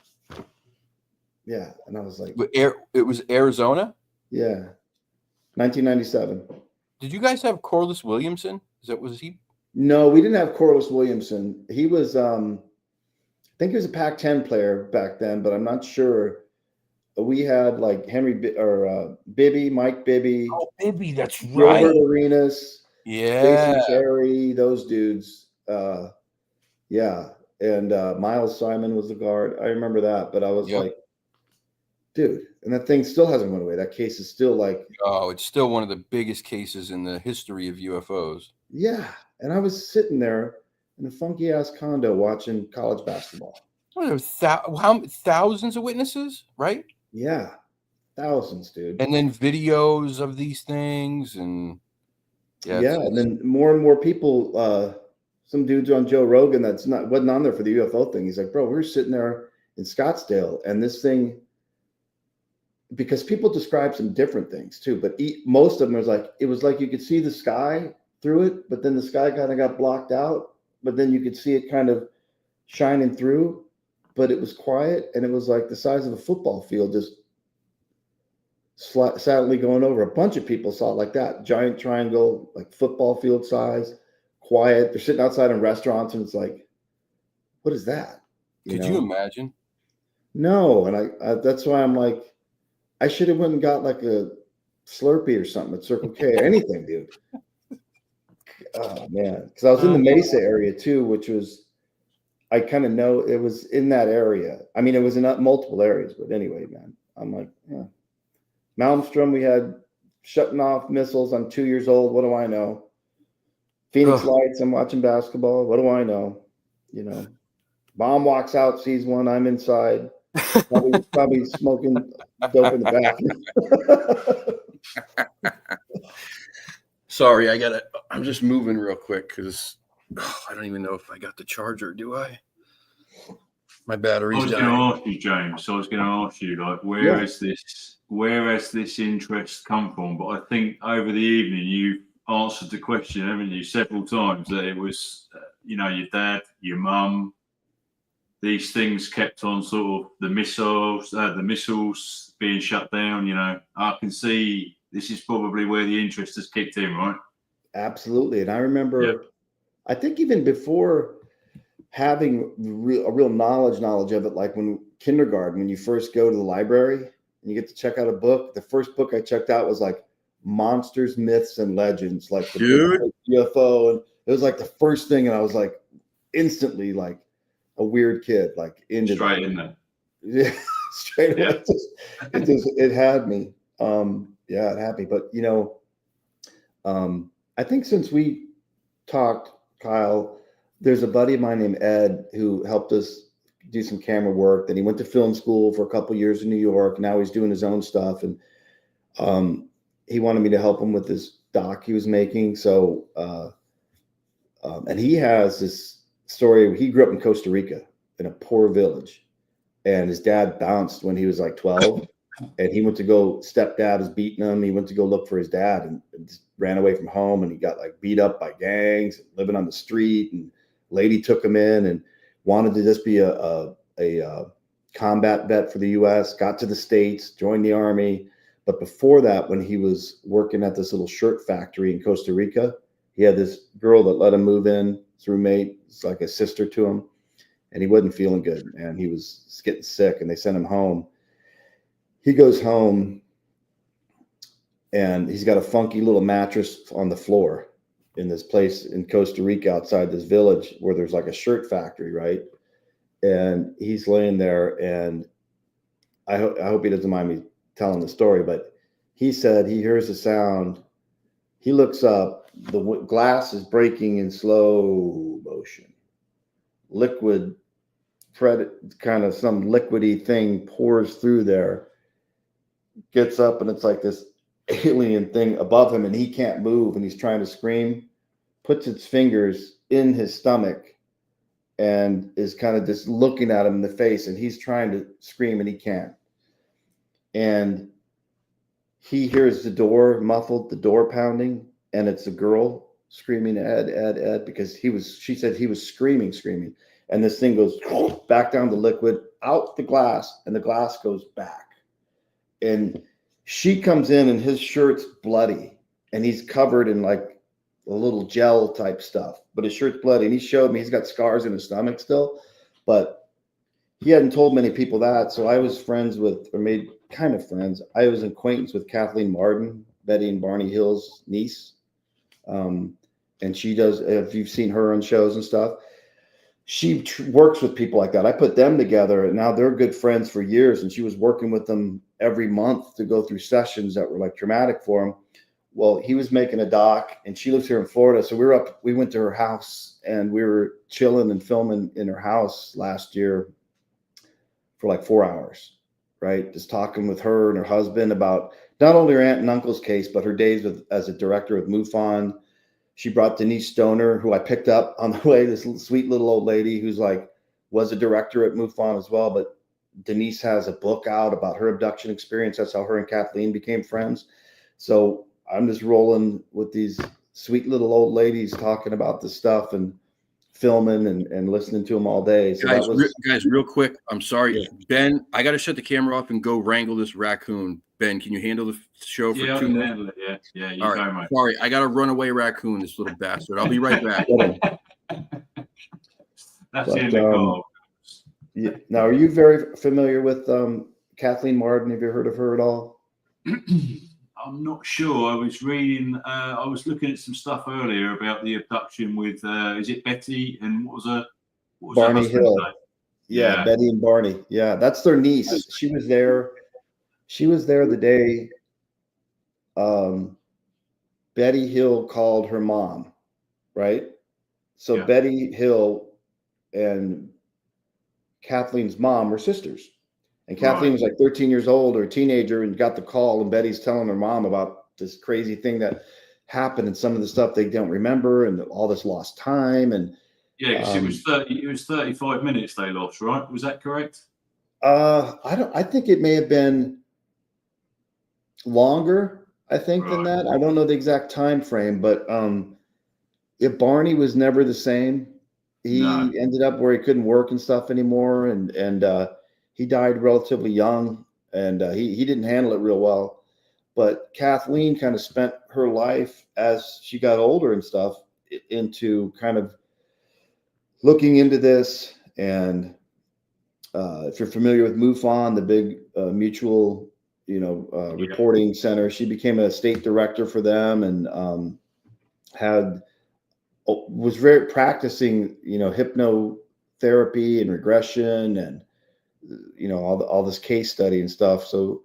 D: Yeah, and I was like,
B: it was Arizona?
D: Yeah, 1997.
B: Did you guys have Corliss Williamson? Was he?
D: No, we didn't have Corliss Williamson. He was, I think he was a Pac-10 player back then, but I'm not sure. We had like Bibby, Mike Bibby.
B: Oh, Bibby, that's right.
D: Gilbert Arenas.
B: Yeah.
D: Jason Terry, those dudes. Yeah. And Miles Simon was the guard. I remember that, but I was like, dude, and that thing still hasn't went away. That case is still like,
B: oh, it's still one of the biggest cases in the history of UFOs.
D: Yeah. And I was sitting there in a funky ass condo watching college basketball.
B: Well, how thousands of witnesses, right?
D: Yeah. Thousands, dude.
B: And then videos of these things, and
D: and then more and more people, some dudes on Joe Rogan wasn't on there for the UFO thing. He's like, bro, we were sitting there in Scottsdale, and this thing, because people describe some different things too, but most of them it was like you could see the sky through it, but then the sky kind of got blocked out, but then you could see it kind of shining through, but it was quiet, and it was like the size of a football field, just silently going over. A bunch of people saw it like that. Giant triangle, like football field size, quiet. They're sitting outside in restaurants, and it's like, what is that?
B: Could you imagine?
D: No, and I that's why I'm like, I should have went and got like a Slurpee or something at Circle K, anything, dude. Oh man, because I was in the Mesa area too, which was, I kind of know it was in that area. I mean, it was in multiple areas, but anyway, man, I'm like, yeah. Malmstrom, we had shutting off missiles. I'm 2 years old. What do I know? Phoenix Lights, I'm watching basketball. What do I know? You know, mom walks out, sees one. I'm inside, probably smoking dope in the bathroom.
B: Sorry, I'm just moving real quick because I don't even know if I got the charger. Do I? My battery's dying.
C: I was going to ask you, James. I was going to ask you, like, where has this interest come from? But I think over the evening you answered the question, haven't you, several times, that it was, your dad, your mum. These things kept on sort of the missiles being shut down. I can see this is probably where the interest has kicked in, right? Absolutely.
D: And I remember, I think even before having a real knowledge of it, like when kindergarten, when you first go to the library and you get to check out a book, the first book I checked out was like Monsters, Myths, and Legends, like the UFO. And it was like the first thing. And I was like instantly like a weird kid, like into
C: straight in there.
D: Yeah, straight away. It had me. It had me. But I think since we talked, Kyle, there's a buddy of mine named Ed who helped us do some camera work. Then he went to film school for a couple of years in New York. Now he's doing his own stuff, and he wanted me to help him with this doc he was making. So, and he has this story. He grew up in Costa Rica in a poor village, and his dad bounced when he was like 12. And he went to go, stepdad was beating him. He went to go look for his dad and ran away from home. And he got like beat up by gangs, living on the street. And lady took him in and wanted to just be a combat vet for the U.S., got to the States, joined the Army. But before that, when he was working at this little shirt factory in Costa Rica, he had this girl that let him move in, his roommate. It's like a sister to him. And he wasn't feeling good, and he was getting sick, and they sent him home. He goes home and he's got a funky little mattress on the floor in this place in Costa Rica outside this village where there's like a shirt factory, right? And he's laying there, and I hope he doesn't mind me telling the story, but he said he hears a sound. He looks up, the glass is breaking in slow motion. Liquid, kind of some liquidy thing pours through there. Gets up, and it's like this alien thing above him, and he can't move, and he's trying to scream, puts its fingers in his stomach and is kind of just looking at him in the face, and he's trying to scream and he can't. And he hears the door muffled, the door pounding, and it's a girl screaming, Ed, Ed, Ed, because she said he was screaming. And this thing goes back down the liquid, out the glass, and the glass goes back. And she comes in, and his shirt's bloody, and he's covered in like a little gel type stuff, but his shirt's bloody. And he showed me he's got scars in his stomach still, but he hadn't told many people that. So I was friends with, or made kind of friends. I was acquaintance with Kathleen Marden, Betty and Barney Hill's niece. And she does, if you've seen her on shows and stuff, she works with people like that. I put them together, and now they're good friends for years. And she was working with them every month to go through sessions that were like traumatic for him. Well, he was making a doc, and she lives here in Florida. So we went to her house, and we were chilling and filming in her house last year for like 4 hours, right? Just talking with her and her husband about not only her aunt and uncle's case, but her days as a director with MUFON. She brought Denise Stoner, who I picked up on the way, this sweet little old lady who's like, was a director at MUFON as well. But Denise has a book out about her abduction experience. That's how her and Kathleen became friends. So I'm just rolling with these sweet little old ladies talking about this stuff and filming and listening to them all day. So
B: guys,
D: that was
B: guys, real quick. I'm sorry,
D: Yeah.
B: Ben. I got to shut the camera off and go wrangle this raccoon. Ben, can you handle the show for
C: Yeah, I
B: 2
C: can
B: minutes?
C: handle it. Yeah, you
B: All
C: go,
B: right.
C: mate.
B: Sorry, I got a runaway raccoon. This little bastard. I'll be right back.
C: That's
D: But,
C: in the car.
D: yeah. Now, are you very familiar with Kathleen Martin? Have you heard of her at all?
C: I'm not sure. I was reading. I was looking at some stuff earlier about the abduction with. Is it Betty and what was her
D: Barney
C: husband's
D: Hill.
C: name?
D: Yeah, Betty and Barney. Yeah, that's their niece. She was there. She was there the day Betty Hill called her mom, right? So
C: Yeah.
D: Betty Hill and Kathleen's mom were sisters. And Kathleen was like 13 years old or a teenager and got the call, and Betty's telling her mom about this crazy thing that happened and some of the stuff they don't remember and all this lost time. And
C: Yeah, because it was 35 minutes they lost, right? Was that correct?
D: I think it may have been longer, than that. I don't know the exact time frame, but Barney was never the same. He ended up where he couldn't work and stuff anymore, and he died relatively young, and he didn't handle it real well. But Kathleen kind of spent her life as she got older and stuff into kind of looking into this. And if you're familiar with MUFON, the big mutual, reporting center, she became a state director for them, and was very practicing, hypnotherapy and regression and, all this case study and stuff. So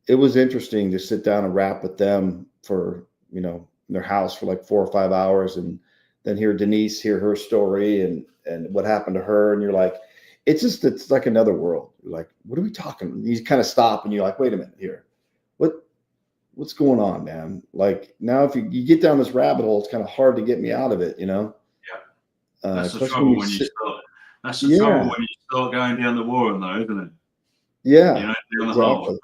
D: it was interesting to sit down and rap with them for, in their house for like 4 or 5 hours, and then hear Denise, hear her story and what happened to her. And you're like, it's like another world. You're like, what are we talking? You kind of stop and you're like, wait a minute here. What's going on, man? Like, now if you get down this rabbit hole, it's kind of hard to get me out of it,
C: Yeah. That's the
D: trouble when
C: you start going down the warren, though, isn't it?
D: Yeah.
C: Down the
D: exactly.
C: hole.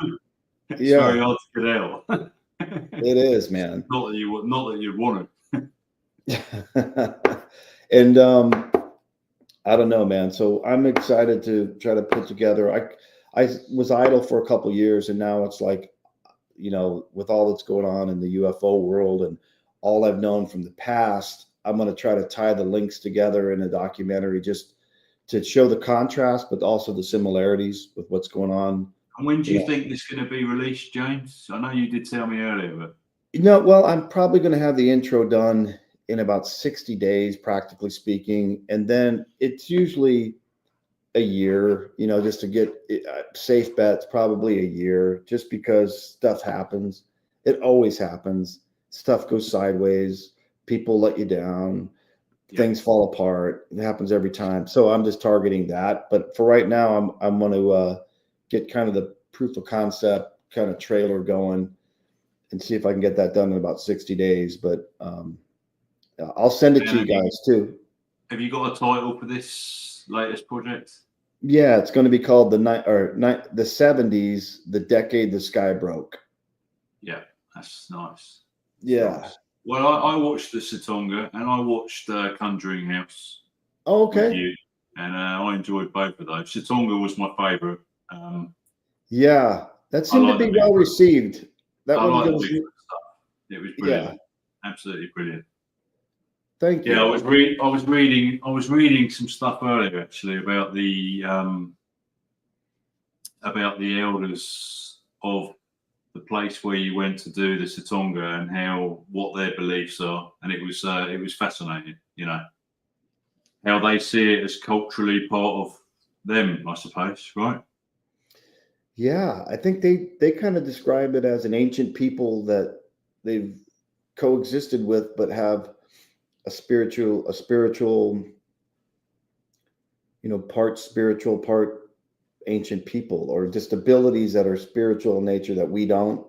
C: It's very hard to get out.
D: It is, man.
C: Not that you want
D: it. And I don't know, man. So I'm excited to try to put together. I was idle for a couple of years, and now it's like, with all that's going on in the UFO world and all I've known from the past, I'm going to try to tie the links together in a documentary just to show the contrast, but also the similarities with what's going on.
C: And when do you think this is going to be released, James? I know you did tell me earlier, but
D: well, I'm probably going to have the intro done in about 60 days, practically speaking. And then it's usually a year, just to get safe bets, probably a year, just because stuff happens. It always happens. Stuff goes sideways. People let you down. Things fall apart. It happens every time. So I'm just targeting that. But for right now, I'm going to get kind of the proof of concept kind of trailer going and see if I can get that done in about 60 days. But I'll send it to you guys too.
C: Have you got a title for this latest project?
D: Yeah, it's going to be called the 70s, the decade the sky broke.
C: Yeah, that's nice.
D: Yeah.
C: Nice. Well, I watched the Satonga and I watched Conjuring House.
D: Oh, okay.
C: And I enjoyed both of those. Satonga was my favorite.
D: Yeah, that seemed to be well received. That was
C: it was brilliant. Yeah. Absolutely brilliant.
D: Thank you.
C: Yeah, I was reading some stuff earlier actually about the elders of the place where you went to do the Satonga and what their beliefs are, and it was fascinating. How they see it as culturally part of them, I suppose, right?
D: Yeah, I think they kind of describe it as an ancient people that they've coexisted with, but have a spiritual, part spiritual, part ancient people, or just abilities that are spiritual in nature that we don't,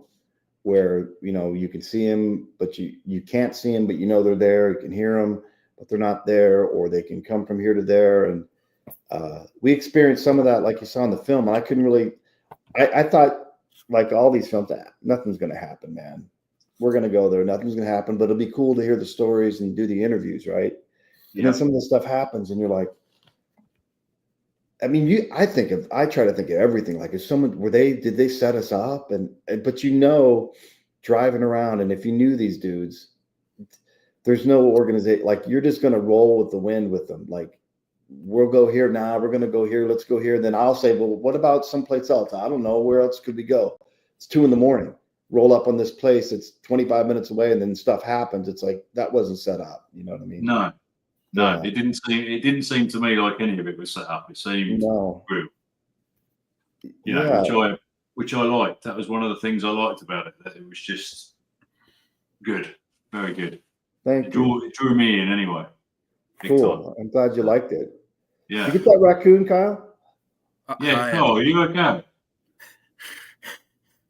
D: where, you can see them, but you can't see them, but they're there. You can hear them, but they're not there, or they can come from here to there. And we experienced some of that, like you saw in the film. And I couldn't really, I thought, like all these films, nothing's going to happen, man. We're going to go there. Nothing's going to happen, but it'll be cool to hear the stories and do the interviews, right? And then some of the stuff happens and you're like, I mean, I try to think of everything. Like, if someone, did they set us up? But driving around, and if you knew these dudes, there's no organization. Like, you're just going to roll with the wind with them. Like, we'll go here now. We're going to go here. Let's go here. And then I'll say, well, what about someplace else? I don't know. Where else could we go? It's 2 a.m. Roll up on this place. It's 25 minutes away. And then stuff happens. It's like, that wasn't set up. You know what I mean?
C: No, it didn't seem to me like any of it was set up. It seemed real. You know, which I liked. That was one of the things I liked about it. That it was just good, very good.
D: Thank you.
C: It drew me in anyway.
D: Cool. I'm glad you liked it.
C: Yeah.
D: You get that raccoon, Kyle?
C: Yeah. Kyle, are you okay?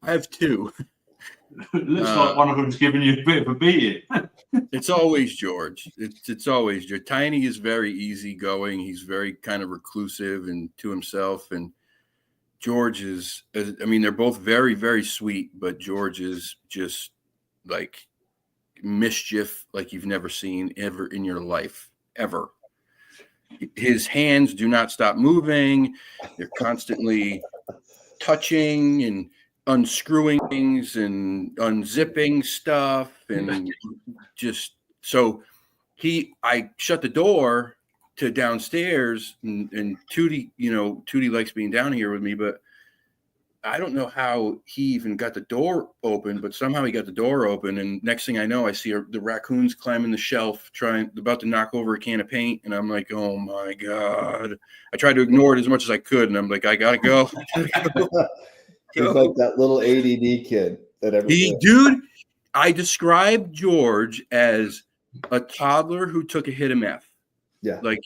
B: I have 2.
C: Looks like one of them's giving you a bit of a beating.
B: It's always George. It's always George. Tiny is very easygoing. He's very kind of reclusive and to himself. And George is, I mean, they're both very, very sweet, but George is just like mischief like you've never seen ever in your life, ever. His hands do not stop moving. They're constantly touching and unscrewing things and unzipping stuff, and just so I shut the door to downstairs, and Tootie likes being down here with me, but I don't know how he even got the door open, but somehow he got the door open, and next thing I know, I see the raccoons climbing the shelf, about to knock over a can of paint, and I'm like, oh my God. I tried to ignore it as much as I could, and I'm like, I gotta go.
D: He's like that little ADD kid
B: dude, I described George as a toddler who took a hit of meth.
D: Yeah.
B: Like,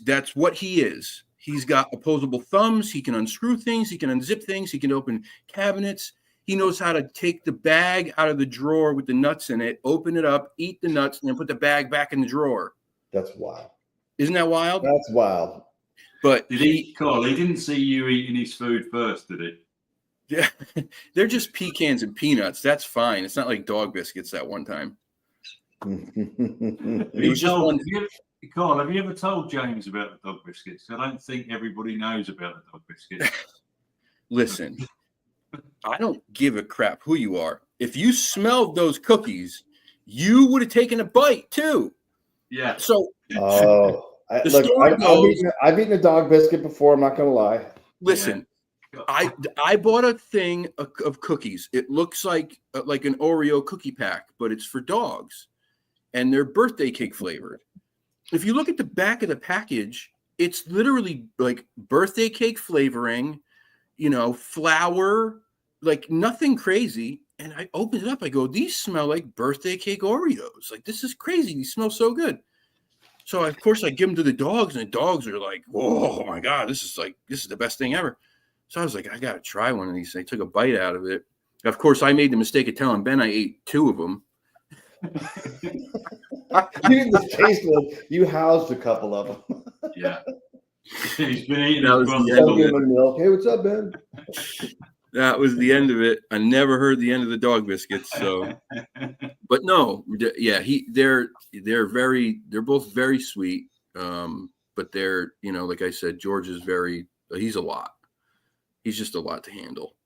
B: that's what he is. He's got opposable thumbs. He can unscrew things. He can unzip things. He can open cabinets. He knows how to take the bag out of the drawer with the nuts in it, open it up, eat the nuts, and then put the bag back in the drawer.
D: That's wild.
B: Isn't that wild?
D: That's wild.
B: But
C: Carl, he didn't see you eating his food first, did he?
B: Yeah, they're just pecans and peanuts. That's fine. It's not like dog biscuits that one time.
C: Carl, have you ever told James about the dog biscuits? I don't think everybody knows about the dog biscuits.
B: Listen, I don't give a crap who you are. If you smelled those cookies, you would have taken a bite too.
C: Yeah.
B: So,
D: I've eaten a dog biscuit before. I'm not going to lie.
B: Listen. Yeah. I bought a thing of cookies. It looks like an Oreo cookie pack, but it's for dogs, and they're birthday cake flavored. If you look at the back of the package, it's literally like birthday cake flavoring, flour, like nothing crazy. And I opened it up. I go, these smell like birthday cake Oreos. Like, this is crazy. These smell so good. So of course I give them to the dogs, and the dogs are like, "Oh my God, this is the best thing ever." So I was like, I got to try one of these. I took a bite out of it. Of course, I made the mistake of telling Ben I ate 2 of them.
D: You didn't taste one. You housed a couple of them.
C: Yeah. He's been eating
D: milk. Hey, what's up, Ben?
B: That was the end of it. I never heard the end of the dog biscuits. So, but no, yeah, they're both very sweet. But they're, like I said, George is he's a lot. He's just a lot to handle.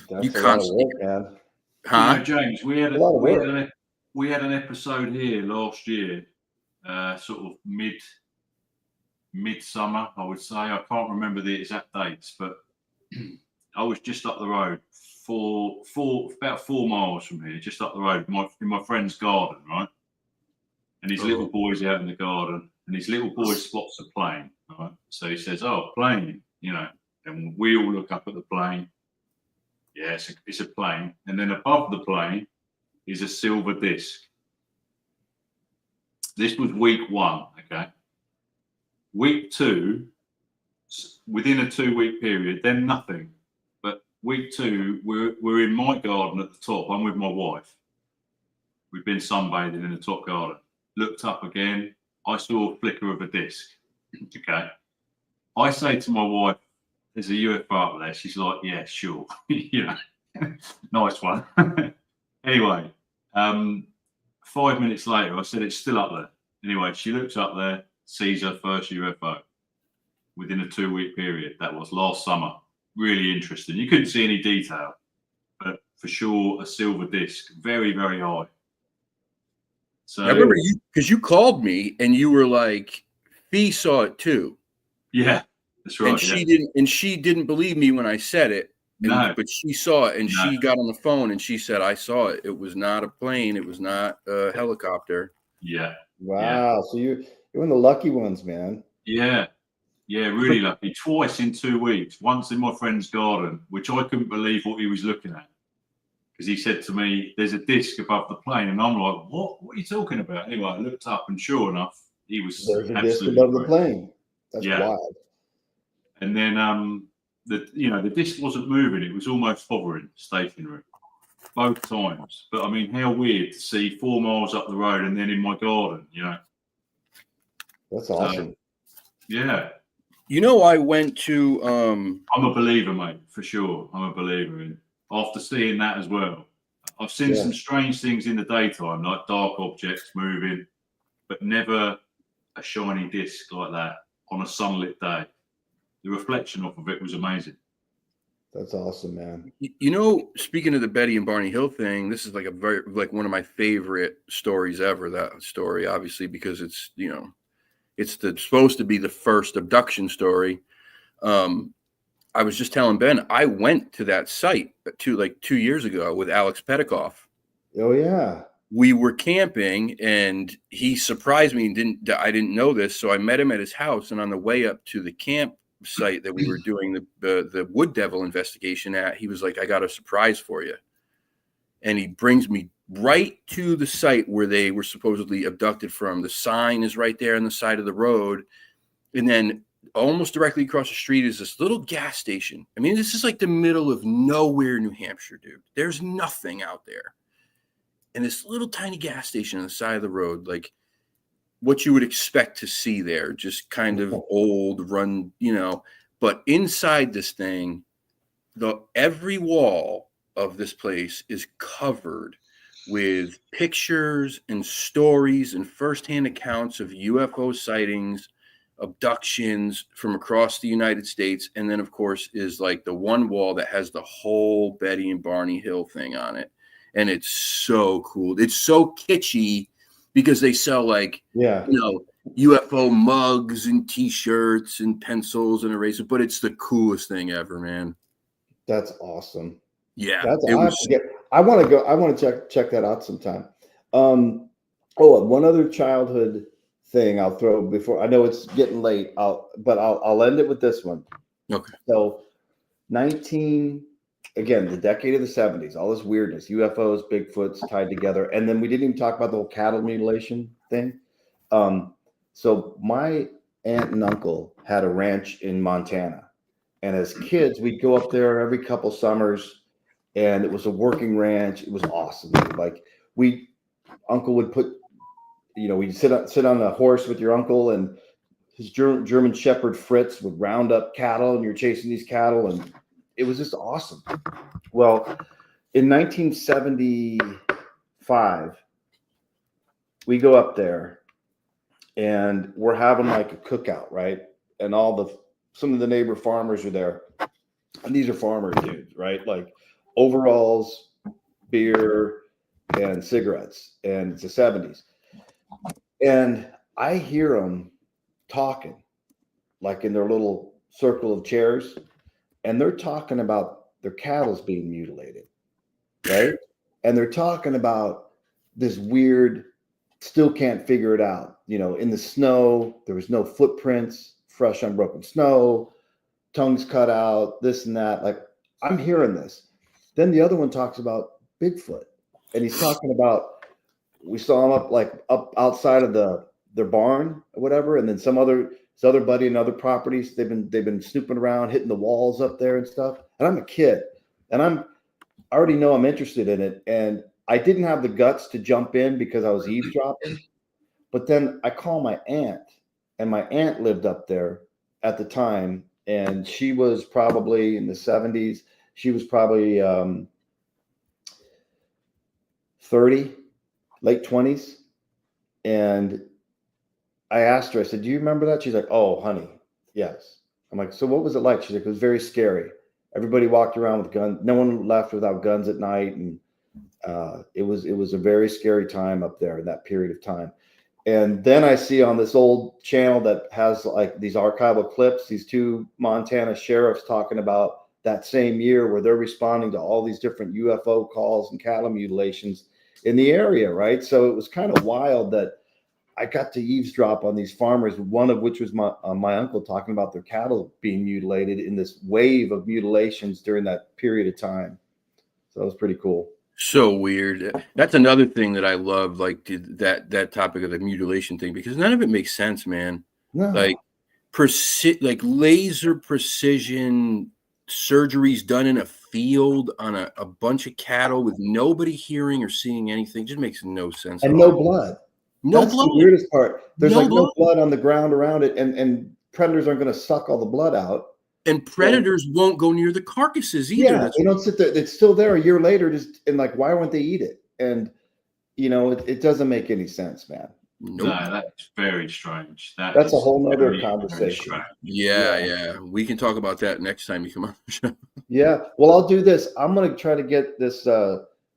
D: That's a lot of work, man.
B: Huh?
C: James, we had an episode here last year, sort of midsummer, I would say. I can't remember the exact dates, but I was just up the road, about 4 miles from here, just up the road, in my friend's garden, right? And his little boy's out in the garden, and his little boy spots a plane, right? So he says, "Oh, plane," and we all look up at the plane. Yeah, it's a plane. And then above the plane is a silver disc. This was week 1, okay? Week 2, within a 2-week period, then nothing. But week 2, we're in my garden at the top. I'm with my wife. We've been sunbathing in the top garden. Looked up again. I saw a flicker of a disc. Okay. I say to my wife, "There's a UFO up there." She's like, "Yeah, sure." Nice one. Anyway, 5 minutes later, I said, "It's still up there." Anyway, she looks up there, sees her first UFO within a 2-week period. That was last summer. Really interesting. You couldn't see any detail, but for sure a silver disc, very, very high. So
B: I remember you, because you called me and you were like, Fee saw it too.
C: yeah, that's right.
B: And she didn't believe me when I said it.
C: No.
B: But she saw it, and
C: No.
B: she got on the phone and she said, I saw it. It was not a plane. It was not a helicopter.
C: Yeah.
D: Wow.
C: Yeah.
D: So you're one of the lucky ones, man.
C: Yeah. Yeah, really lucky. Twice in 2 weeks. Once in my friend's garden, which I couldn't believe what he was looking at. Because he said to me, there's a disc above the plane. And I'm like, what? What are you talking about? Anyway, I looked up and sure enough, he was
D: There's a disc
C: absolutely
D: above the
C: correct.
D: plane. That's
C: Yeah.
D: wild.
C: And then the disc wasn't moving, it was almost hovering, stationary. Both times. But I mean, how weird to see 4 miles up the road and then in my garden, you know.
D: That's awesome.
C: Yeah.
B: You know, I went to
C: I'm a believer, mate, for sure. I'm a believer in after seeing that as well. I've seen some strange things in the daytime, like dark objects moving, but never a shiny disc like that on a sunlit day. The reflection off of it was amazing.
D: That's awesome, man.
B: You know, speaking of the Betty and Barney Hill thing, this is like one of my favorite stories ever. That story, obviously, because it's, you know, it's supposed to be the first abduction story. I was just telling Ben, I went to that site 2 years ago with Alex Petikoff.
D: Oh yeah.
B: We were camping and he surprised me and I didn't know this. So I met him at his house, and on the way up to the campsite that we were doing the Wood Devil investigation at, he was like, I got a surprise for you. And he brings me right to the site where they were supposedly abducted from. The sign is right there on the side of the road. And then almost directly across the street is this little gas station. I mean, this is like the middle of nowhere, New Hampshire, dude. There's nothing out there. And this little tiny gas station on the side of the road, like what you would expect to see there, just kind of old, run, you know. But inside this thing, every wall of this place is covered with pictures and stories and firsthand accounts of UFO sightings, abductions from across the United States. And then, of course, is like the one wall that has the whole Betty and Barney Hill thing on it. And it's so cool. It's so kitschy because they sell like, you know, UFO mugs and T-shirts and pencils and erasers, but it's the coolest thing ever, man.
D: That's awesome.
B: Yeah.
D: I want to go. I want to check that out sometime. One other childhood thing I'll throw before, I know it's getting late. I'll end it with this one.
B: Okay.
D: So the decade of the 70s, all this weirdness, UFOs, Bigfoots tied together. And then we didn't even talk about the whole cattle mutilation thing. So my aunt and uncle had a ranch in Montana. And as kids, we'd go up there every couple summers, and it was a working ranch. It was awesome. Like uncle would put, you know, we'd sit on a horse with your uncle, and his German Shepherd Fritz would round up cattle, and you're chasing these cattle, and it was just awesome. Well, in 1975, we go up there, and we're having like a cookout, right? And some of the neighbor farmers are there, and these are farmer dudes, right? Like overalls, beer, and cigarettes, and it's the 70s. And I hear them talking, like in their little circle of chairs, and they're talking about their cattle's being mutilated, right? And they're talking about this weird, still can't figure it out. You know, in the snow, there was no footprints, fresh unbroken snow, tongues cut out, this and that. Like, I'm hearing this. Then the other one talks about Bigfoot, and he's talking about, we saw him up outside of their barn or whatever, and then his other buddy and other properties, they've been snooping around, hitting the walls up there and stuff. And I'm a kid, and I already know I'm interested in it, and I didn't have the guts to jump in because I was eavesdropping. But then I call my aunt, and my aunt lived up there at the time, and she was probably in the 70s. She was probably 30, late 20s. And I asked her, I said, do you remember that? She's like, oh, honey, yes. I'm like, so what was it like? She's like, it was very scary. Everybody walked around with guns. No one left without guns at night. And it was a very scary time up there in that period of time. And then I see on this old channel that has like these archival clips, these two Montana sheriffs talking about that same year where they're responding to all these different UFO calls and cattle mutilations in the area, right? So it was kind of wild that I got to eavesdrop on these farmers, one of which was my uncle talking about their cattle being mutilated in this wave of mutilations during that period of time. So it was pretty cool.
B: So weird. That's another thing that I love, like that topic of the mutilation thing, because none of it makes sense, man.
D: No.
B: Like laser precision surgeries done in a field on a bunch of cattle with nobody hearing or seeing anything just makes no sense.
D: And no blood. That's the weirdest part. There's no blood on the ground around it, and predators aren't going to suck all the blood out.
B: And predators won't go near the carcasses either.
D: Yeah, they don't sit there. It's still there a year later, and like, why won't they eat it? And it doesn't make any sense, man.
C: Nope. No, that's very strange.
D: That's a whole nother conversation.
B: Yeah. We can talk about that next time you come on the show.
D: Yeah. Well, I'll do this. I'm going to try to get this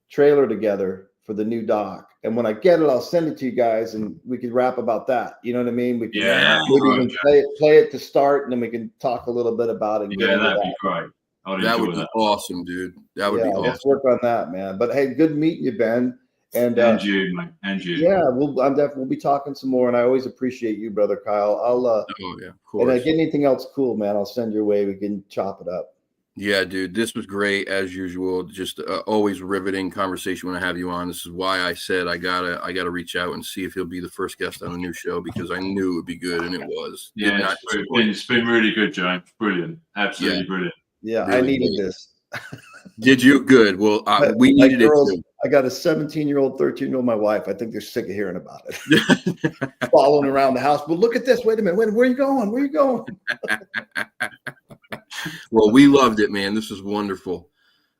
D: trailer together for the new doc. And when I get it, I'll send it to you guys and we can rap about that. You know what I mean? We can, maybe we can play it to start and then we can talk a little bit about it.
C: Yeah, that'd be great.
B: That would be awesome, dude. That would be awesome.
D: Let's work on that, man. But hey, good meeting you, Ben. And
C: you, man. And you.
D: Yeah, we'll be talking some more. And I always appreciate you, brother Kyle. I'll
B: of course.
D: And get anything else cool, man, I'll send your way. We can chop it up.
B: Yeah, dude, this was great as usual. Just always riveting conversation when I have you on. This is why I said I gotta reach out and see if he'll be the first guest on the new show, because I knew it would be good, and it was.
C: Yeah, it's been really good, James. Brilliant, absolutely brilliant.
D: Yeah,
B: really
D: I needed this.
B: Did you? Good. Well, we needed it too.
D: I got a 17-year-old, 13-year-old, my wife. I think they're sick of hearing about it. Following around the house. But look at this. Wait a minute. Where are you going? Where are you going?
B: Well, we loved it, man. This was wonderful.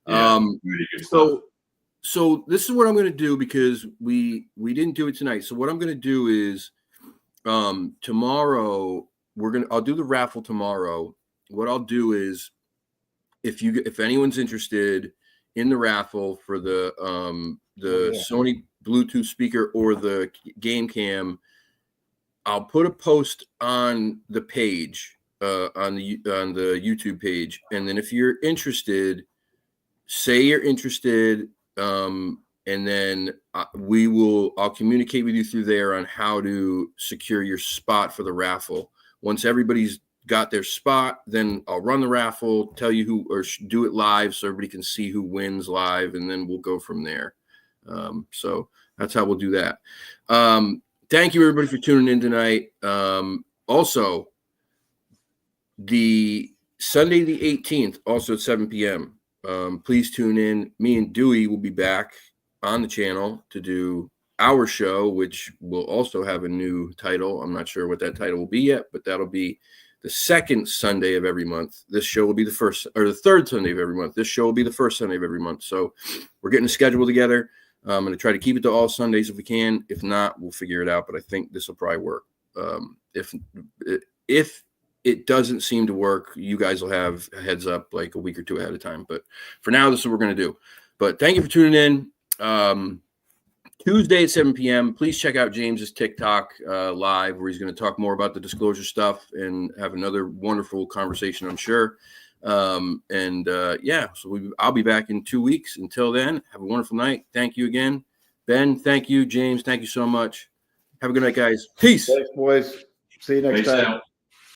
C: Yeah, really good stuff.
B: So this is what I'm going to do, because we didn't do it tonight. So what I'm going to do is tomorrow I'll do the raffle tomorrow. What I'll do is if anyone's interested in the raffle for the Sony Bluetooth speaker or the game cam, I'll put a post on the page, on the YouTube page, and then if you're interested, say you're interested, and then I'll communicate with you through there on how to secure your spot for the raffle. Once everybody's got their spot, then I'll run the raffle, tell you who, or do it live so everybody can see who wins live, and then we'll go from there. So that's how we'll do that. Thank you, everybody, for tuning in tonight. Also, the Sunday the 18th, also at 7 p.m., please tune in. Me and Dewey will be back on the channel to do our show, which will also have a new title. I'm not sure what that title will be yet, but that'll be the second Sunday of every month. This show will be the third Sunday of every month. This show will be the first Sunday of every month. So we're getting a schedule together. I'm going to try to keep it to all Sundays if we can. If not, we'll figure it out. But I think this will probably work. If it doesn't seem to work, you guys will have a heads up like a week or two ahead of time. But for now, this is what we're going to do. But thank you for tuning in. Tuesday at 7 p.m. Please check out James's TikTok live, where he's going to talk more about the disclosure stuff and have another wonderful conversation, I'm sure. So I'll be back in 2 weeks. Until then, have a wonderful night. Thank you again. Ben, thank you. James, thank you so much. Have a good night, guys. Peace.
D: Thanks, boys. See you next time.
C: Out.